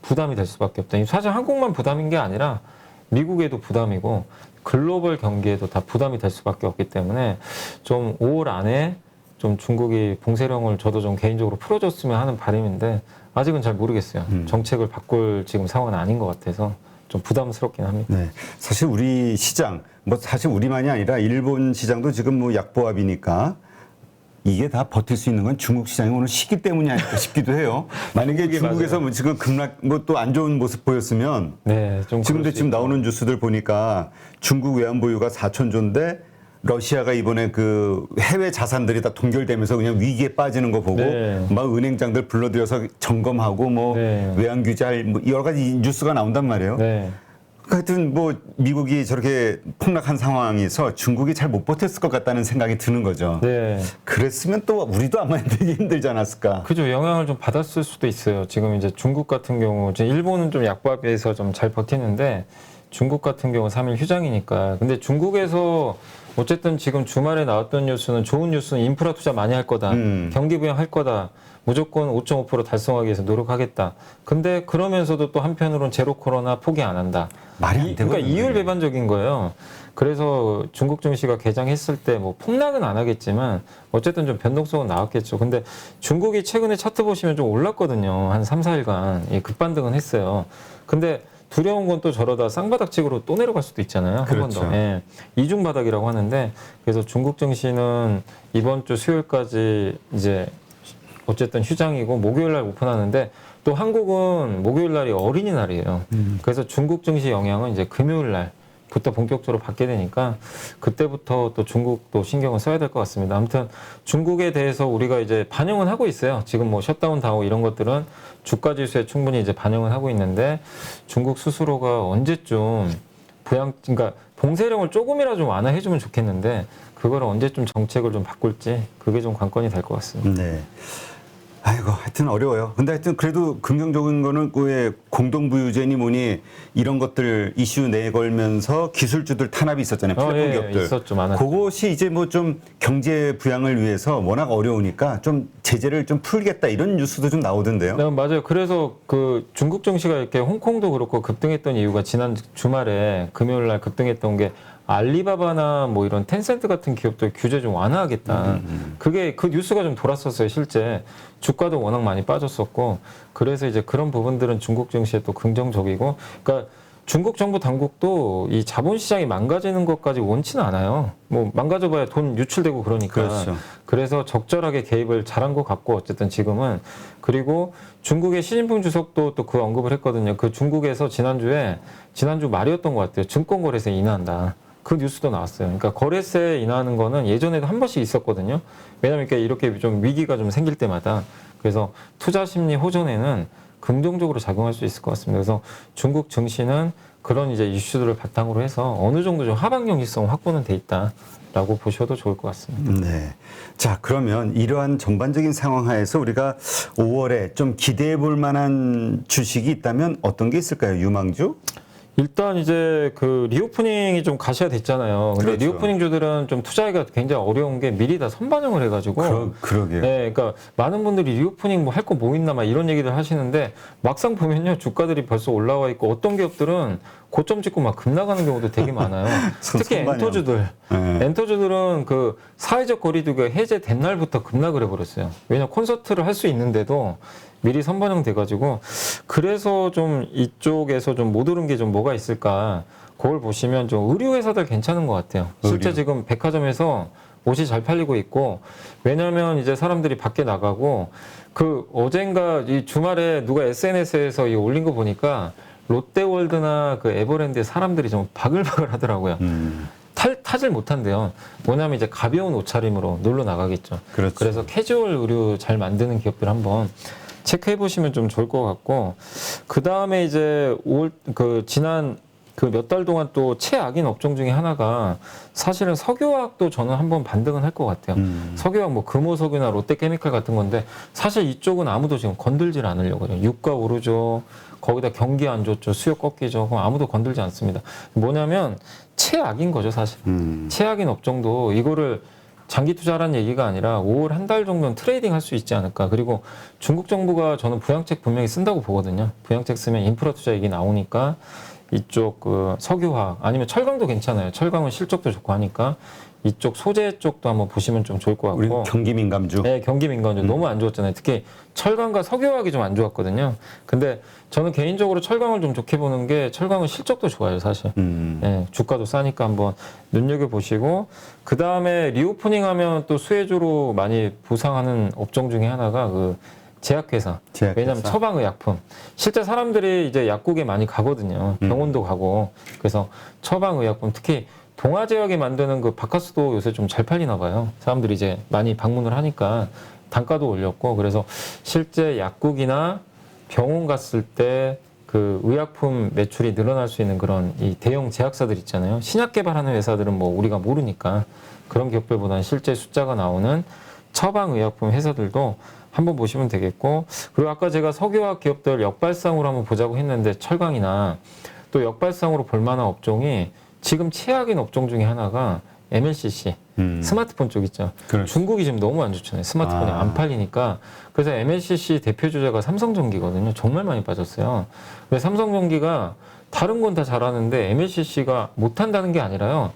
부담이 될 수밖에 없다. 사실 한국만 부담인 게 아니라 미국에도 부담이고 글로벌 경기에도 다 부담이 될 수밖에 없기 때문에 좀 5월 안에 좀 중국이 봉쇄령을 저도 좀 개인적으로 풀어줬으면 하는 바람인데 아직은 잘 모르겠어요. 정책을 바꿀 지금 상황은 아닌 것 같아서 좀 부담스럽긴 합니다. 네, 사실 우리 시장, 뭐 사실 우리만이 아니라 일본 시장도 지금 뭐 약보합이니까 이게 다 버틸 수 있는 건 중국 시장이 오늘 시기 때문이 아닐까 싶기도 해요. 만약에 중국에서 뭐 지금 급락, 뭐 또 안 좋은 모습 보였으면 네, 좀 지금 나오는 뉴스들 보니까 중국 외환 보유가 4천조인데 러시아가 이번에 그 해외 자산들이 다 동결되면서 그냥 위기에 빠지는 거 보고 네. 막 은행장들 불러들여서 점검하고 뭐 네. 외환 규제할 뭐 여러 가지 뉴스가 나온단 말이에요. 네. 하여튼 뭐 미국이 저렇게 폭락한 상황에서 중국이 잘 못 버텼을 것 같다는 생각이 드는 거죠. 네. 그랬으면 또 우리도 아마 되게 힘들지 않았을까. 그죠. 영향을 좀 받았을 수도 있어요. 지금 이제 중국 같은 경우, 이제 일본은 좀 약보합에서 좀 잘 버티는데 중국 같은 경우 3일 휴장이니까. 근데 중국에서 어쨌든 지금 주말에 나왔던 뉴스는 좋은 뉴스는 인프라 투자 많이 할 거다. 경기 부양할 거다. 무조건 5.5% 달성하기 위해서 노력하겠다. 근데 그러면서도 또 한편으로는 제로 코로나 포기 안 한다. 말이 안 되거든요. 그러니까 이율배반적인 거예요. 그래서 중국 증시가 개장했을 때 뭐 폭락은 안 하겠지만 어쨌든 좀 변동성은 나왔겠죠. 근데 중국이 최근에 차트 보시면 좀 올랐거든요. 한 3, 4일간 급반등은 했어요. 근데 두려운 건 또 저러다 쌍바닥식으로 또 내려갈 수도 있잖아요. 한 번 그렇죠. 더. 예. 이중 바닥이라고 하는데 그래서 중국 증시는 이번 주 수요일까지 이제 어쨌든 휴장이고 목요일 날 오픈하는데 또 한국은 목요일 날이 어린이날이에요. 그래서 중국 증시 영향은 이제 금요일 날부터 본격적으로 받게 되니까 그때부터 또 중국도 신경을 써야 될 것 같습니다. 아무튼 중국에 대해서 우리가 이제 반영은 하고 있어요. 지금 뭐 셧다운 다오 이런 것들은 주가 지수에 충분히 이제 반영을 하고 있는데 중국 스스로가 언제쯤 그러니까 봉쇄령을 조금이라도 좀 완화해주면 좋겠는데 그걸 언제쯤 정책을 좀 바꿀지 그게 좀 관건이 될 것 같습니다. 네. 아이고, 하여튼 어려워요. 근데 하여튼 그래도 긍정적인 거는 왜 공동부유제니 뭐니 이런 것들 이슈 내걸면서 기술주들 탄압이 있었잖아요. 플랫폼 예, 기업들. 있었죠, 많았죠. 그것이 이제 뭐 좀 경제 부양을 위해서 워낙 어려우니까 좀 제재를 좀 풀겠다 이런 뉴스도 좀 나오던데요. 네, 맞아요. 그래서 그 중국 증시가 이렇게 홍콩도 그렇고 급등했던 이유가 지난 주말에 금요일 날 급등했던 게 알리바바나 뭐 이런 텐센트 같은 기업들 규제 좀 완화하겠다. 그게 그 뉴스가 좀 돌았었어요, 실제. 주가도 워낙 많이 빠졌었고. 그래서 이제 그런 부분들은 중국 증시에 또 긍정적이고. 그러니까 중국 정부 당국도 이 자본시장이 망가지는 것까지 원치는 않아요. 뭐 망가져봐야 돈 유출되고 그러니까. 그렇죠. 그래서 적절하게 개입을 잘한 것 같고 어쨌든 지금은. 그리고 중국의 시진핑 주석도 또 그 언급을 했거든요. 그 중국에서 지난주 말이었던 것 같아요. 증권거래세 인하한다. 그 뉴스도 나왔어요. 그러니까 거래세 인하하는 거는 예전에도 한 번씩 있었거든요. 왜냐하면 이렇게 좀 위기가 좀 생길 때마다. 그래서 투자 심리 호전에는 긍정적으로 작용할 수 있을 것 같습니다. 그래서 중국 증시는 그런 이제 이슈들을 바탕으로 해서 어느 정도 좀 하방 경직성 확보는 돼 있다라고 보셔도 좋을 것 같습니다. 네. 자, 그러면 이러한 전반적인 상황 하에서 우리가 5월에 좀 기대해 볼 만한 주식이 있다면 어떤 게 있을까요? 유망주? 일단 이제 그 리오프닝이 좀 가시화됐잖아요. 근데 그렇죠. 리오프닝 주들은 좀 투자하기가 굉장히 어려운 게 미리 다 선반영을 해가지고. 그러게요. 네, 그러니까 많은 분들이 리오프닝 뭐 할 거 뭐 있나 막 이런 얘기들 하시는데 막상 보면요 주가들이 벌써 올라와 있고 어떤 기업들은 고점 찍고 막 급나가는 경우도 되게 많아요. 특히 선반영. 엔터주들. 네. 엔터주들은 그 사회적 거리두기가 해제된 날부터 급락을 해버렸어요. 왜냐 콘서트를 할 수 있는데도 미리 선반영 돼가지고 그래서 좀 이쪽에서 좀 못 오른 게 좀 뭐가 있을까 그걸 보시면 좀 의류 회사들 괜찮은 것 같아요. 실제 의류. 지금 백화점에서 옷이 잘 팔리고 있고 왜냐하면 이제 사람들이 밖에 나가고 그 어젠가 이 주말에 누가 SNS에서 이 올린 거 보니까 롯데월드나 그 에버랜드에 사람들이 좀 바글바글 하더라고요. 타질 못한대요. 뭐냐면 이제 가벼운 옷차림으로 놀러 나가겠죠. 그렇죠. 그래서 캐주얼 의류 잘 만드는 기업들 한번 체크해 보시면 좀 좋을 것 같고 그 다음에 이제 지난 그 몇 달 동안 또 최악인 업종 중에 하나가 사실은 석유화학도 저는 한번 반등은 할 것 같아요. 석유화학 뭐 금호석유나 롯데케미칼 같은 건데 사실 이쪽은 아무도 지금 건들질 않으려고 해요. 유가 오르죠. 거기다 경기 안 좋죠. 수요 꺾이죠. 그럼 아무도 건들지 않습니다. 뭐냐면 최악인 거죠, 사실. 최악인 업종도 이거를 장기 투자라는 얘기가 아니라 5월 한 달 정도는 트레이딩 할 수 있지 않을까. 그리고 중국 정부가 저는 부양책 분명히 쓴다고 보거든요. 부양책 쓰면 인프라 투자 얘기 나오니까 이쪽 그 석유화학 아니면 철강도 괜찮아요. 철강은 실적도 좋고 하니까 이쪽 소재 쪽도 한번 보시면 좀 좋을 것 우리 같고. 경기 민감주. 네, 경기 민감주 너무 안 좋았잖아요. 특히 철강과 석유화학이 좀 안 좋았거든요. 근데 저는 개인적으로 철강을 좀 좋게 보는 게 철강은 실적도 좋아요, 사실. 네, 주가도 싸니까 한번 눈여겨 보시고 그 다음에 리오프닝하면 또 수혜주로 많이 부상하는 업종 중에 하나가 그 제약회사. 왜냐하면 처방의약품. 실제 사람들이 이제 약국에 많이 가거든요. 병원도 가고. 그래서 처방의약품 특히 동아 제약이 만드는 그 바카스도 요새 좀 잘 팔리나 봐요. 사람들이 이제 많이 방문을 하니까 단가도 올렸고 그래서 실제 약국이나 병원 갔을 때 그 의약품 매출이 늘어날 수 있는 그런 이 대형 제약사들 있잖아요. 신약 개발하는 회사들은 뭐 우리가 모르니까 그런 기업들보다는 실제 숫자가 나오는 처방의약품 회사들도 한번 보시면 되겠고 그리고 아까 제가 석유화학 기업들 역발상으로 한번 보자고 했는데 철강이나 또 역발상으로 볼 만한 업종이 지금 최악인 업종 중에 하나가 MLCC 스마트폰 쪽 있죠. 그렇죠. 중국이 지금 너무 안 좋잖아요. 스마트폰이 안 팔리니까 그래서 MLCC 대표 주자가 삼성전기거든요. 정말 많이 빠졌어요. 근데 삼성전기가 다른 건 다 잘하는데 MLCC가 못한다는 게 아니라요.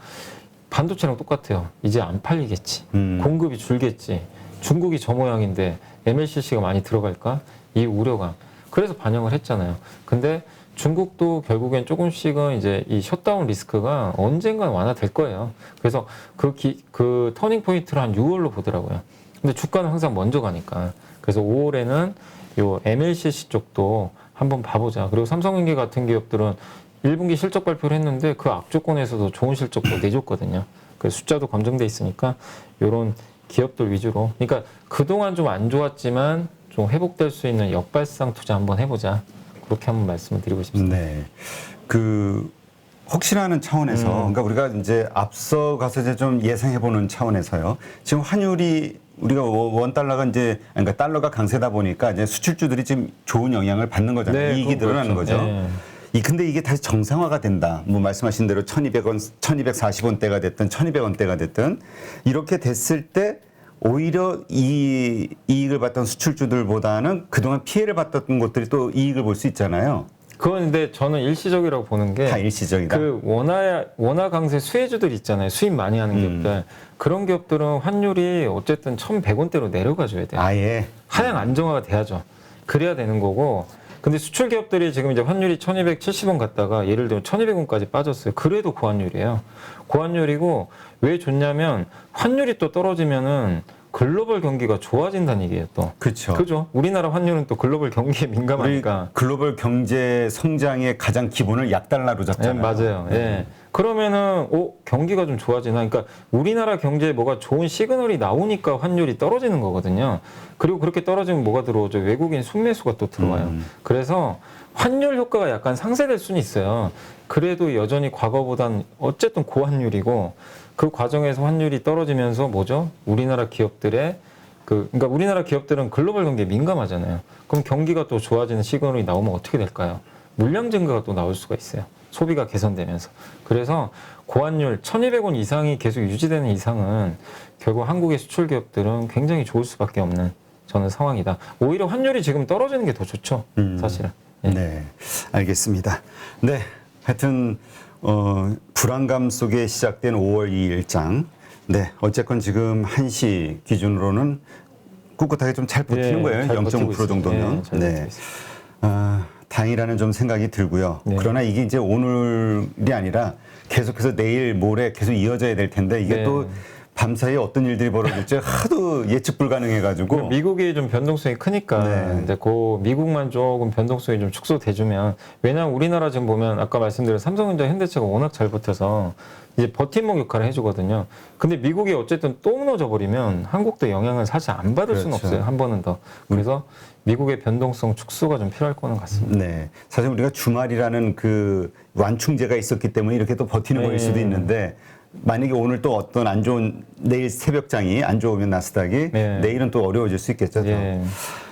반도체랑 똑같아요. 이제 안 팔리겠지. 공급이 줄겠지. 중국이 저 모양인데 MLCC가 많이 들어갈까? 이 우려감. 그래서 반영을 했잖아요. 근데 중국도 결국엔 조금씩은 이제 이 셧다운 리스크가 언젠간 완화될 거예요. 그래서 그 터닝 포인트를 한 6월로 보더라고요. 근데 주가는 항상 먼저 가니까. 그래서 5월에는 요 MLCC 쪽도 한번 봐보자. 그리고 삼성전기 같은 기업들은 1분기 실적 발표를 했는데 그 악조건에서도 좋은 실적도 내줬거든요. 그 숫자도 검증돼 있으니까 이런 기업들 위주로. 그러니까 그동안 좀 안 좋았지만 좀 회복될 수 있는 역발상 투자 한번 해보자. 그렇게 한번 말씀을 드리고 싶습니다. 네. 그 혹시나 하는 차원에서 그러니까 우리가 이제 앞서 가서 이제 좀 예상해 보는 차원에서요. 지금 환율이 우리가 원 달러가 이제 그러니까 달러가 강세다 보니까 이제 수출주들이 지금 좋은 영향을 받는 거잖아요. 네, 이익이 그건 늘어나는 그렇죠. 거죠. 네. 근데 이게 다시 정상화가 된다. 뭐 말씀하신 대로 1,200원, 1,240원대가 됐든 1,200원대가 됐든 이렇게 됐을 때 오히려 이 이익을 봤던 수출주들보다는 그동안 피해를 봤던 곳들이 또 이익을 볼 수 있잖아요. 그건 근데 저는 일시적이라고 보는 게 다 일시적이다. 그 원화 강세 수혜주들 있잖아요. 수입 많이 하는 기업들. 그런 기업들은 환율이 어쨌든 1,100원대로 내려가줘야 돼요. 아예. 하향 안정화가 돼야죠. 그래야 되는 거고. 근데 수출 기업들이 지금 이제 환율이 1,270원 갔다가 예를 들면 1,200원까지 빠졌어요. 그래도 고환율이에요. 고환율이고 왜 좋냐면 환율이 또 떨어지면은 글로벌 경기가 좋아진다는 얘기예요, 또. 그렇죠. 그죠? 우리나라 환율은 또 글로벌 경기에 민감하니까. 글로벌 경제 성장의 가장 기본을 약달러로 예, 잡잖아요. 맞아요. 예. 그러면은 경기가 좀 좋아지나? 그러니까 우리나라 경제에 뭐가 좋은 시그널이 나오니까 환율이 떨어지는 거거든요. 그리고 그렇게 떨어지면 뭐가 들어오죠? 외국인 순매수가 또 들어와요. 그래서 환율 효과가 약간 상쇄될 수는 있어요. 그래도 여전히 과거보단 어쨌든 고환율이고 그 과정에서 환율이 떨어지면서 뭐죠? 우리나라 기업들의 그러니까 우리나라 기업들은 글로벌 경기에 민감하잖아요. 그럼 경기가 또 좋아지는 시그널이 나오면 어떻게 될까요? 물량 증가가 또 나올 수가 있어요. 소비가 개선되면서. 그래서 고환율 1,200원 이상이 계속 유지되는 이상은 결국 한국의 수출 기업들은 굉장히 좋을 수밖에 없는 저는 상황이다. 오히려 환율이 지금 떨어지는 게 더 좋죠. 사실은. 예. 네, 알겠습니다. 네, 하여튼 불안감 속에 시작된 5월 2일장. 네, 어쨌건 지금 1시 기준으로는 꿋꿋하게 좀 잘 버티는 예, 거예요. 잘 0.5% 버티고 정도면. 있습니다. 예, 잘 버티고 있습니다. 다행이라는 좀 생각이 들고요. 네. 그러나 이게 이제 오늘이 아니라 계속해서 내일 모레 계속 이어져야 될 텐데 이게 네. 또 밤사이에 어떤 일들이 벌어질지 하도 예측 불가능해가지고 미국이 좀 변동성이 크니까 네. 이제 그 미국만 조금 변동성이 좀 축소돼주면 왜냐하면 우리나라 지금 보면 아까 말씀드린 삼성전자, 현대차가 워낙 잘 버텨서 이제 버팀목 역할을 해주거든요. 근데 미국이 어쨌든 또 무너져 버리면 한국도 영향을 사실 안 받을 수는 그렇죠. 없어요. 한 번은 더. 그래서 미국의 변동성 축소가 좀 필요할 거는 같습니다. 네. 사실 우리가 주말이라는 그 완충제가 있었기 때문에 이렇게 또 버티는 거일 수도 있는데 만약에 오늘 또 어떤 안 좋은 내일 새벽장이 안 좋으면 나스닥이 네. 내일은 또 어려워질 수 있겠죠. 또. 예.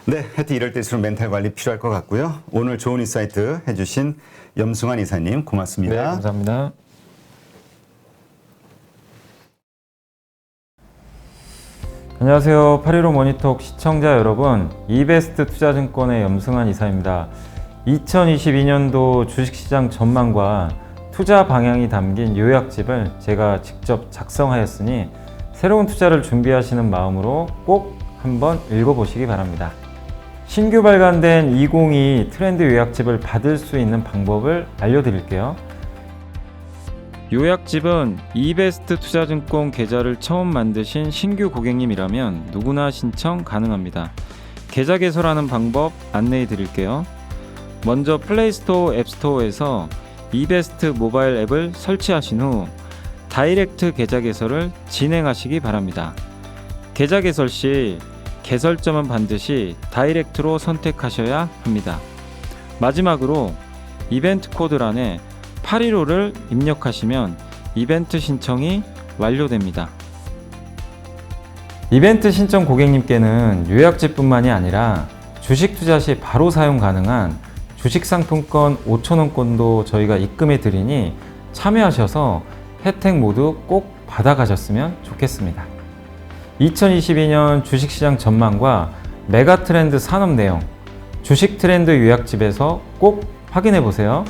네, 하여튼 이럴 때일수록 멘탈 관리 필요할 것 같고요. 오늘 좋은 인사이트 해주신 염승환 이사님 고맙습니다. 네, 감사합니다. 안녕하세요. 815 모니톡 시청자 여러분, 이베스트 투자증권의 염승환 이사입니다. 2022년도 주식시장 전망과 투자 방향이 담긴 요약집을 제가 직접 작성하였으니 새로운 투자를 준비하시는 마음으로 꼭 한번 읽어보시기 바랍니다. 신규 발간된 2022 트렌드 요약집을 받을 수 있는 방법을 알려드릴게요. 요약집은 이베스트 투자증권 계좌를 처음 만드신 신규 고객님이라면 누구나 신청 가능합니다. 계좌 개설하는 방법 안내해 드릴게요. 먼저 플레이스토어, 앱스토어에서 이베스트 모바일 앱을 설치하신 후 다이렉트 계좌 개설을 진행하시기 바랍니다. 계좌 개설 시 개설점은 반드시 다이렉트로 선택하셔야 합니다. 마지막으로 이벤트 코드란에 815를 입력하시면 이벤트 신청이 완료됩니다. 이벤트 신청 고객님께는 요약집뿐만이 아니라 주식 투자 시 바로 사용 가능한 주식 상품권 5,000원권도 저희가 입금해 드리니 참여하셔서 혜택 모두 꼭 받아가셨으면 좋겠습니다. 2022년 주식시장 전망과 메가 트렌드 산업 내용, 주식 트렌드 요약집에서 꼭 확인해 보세요.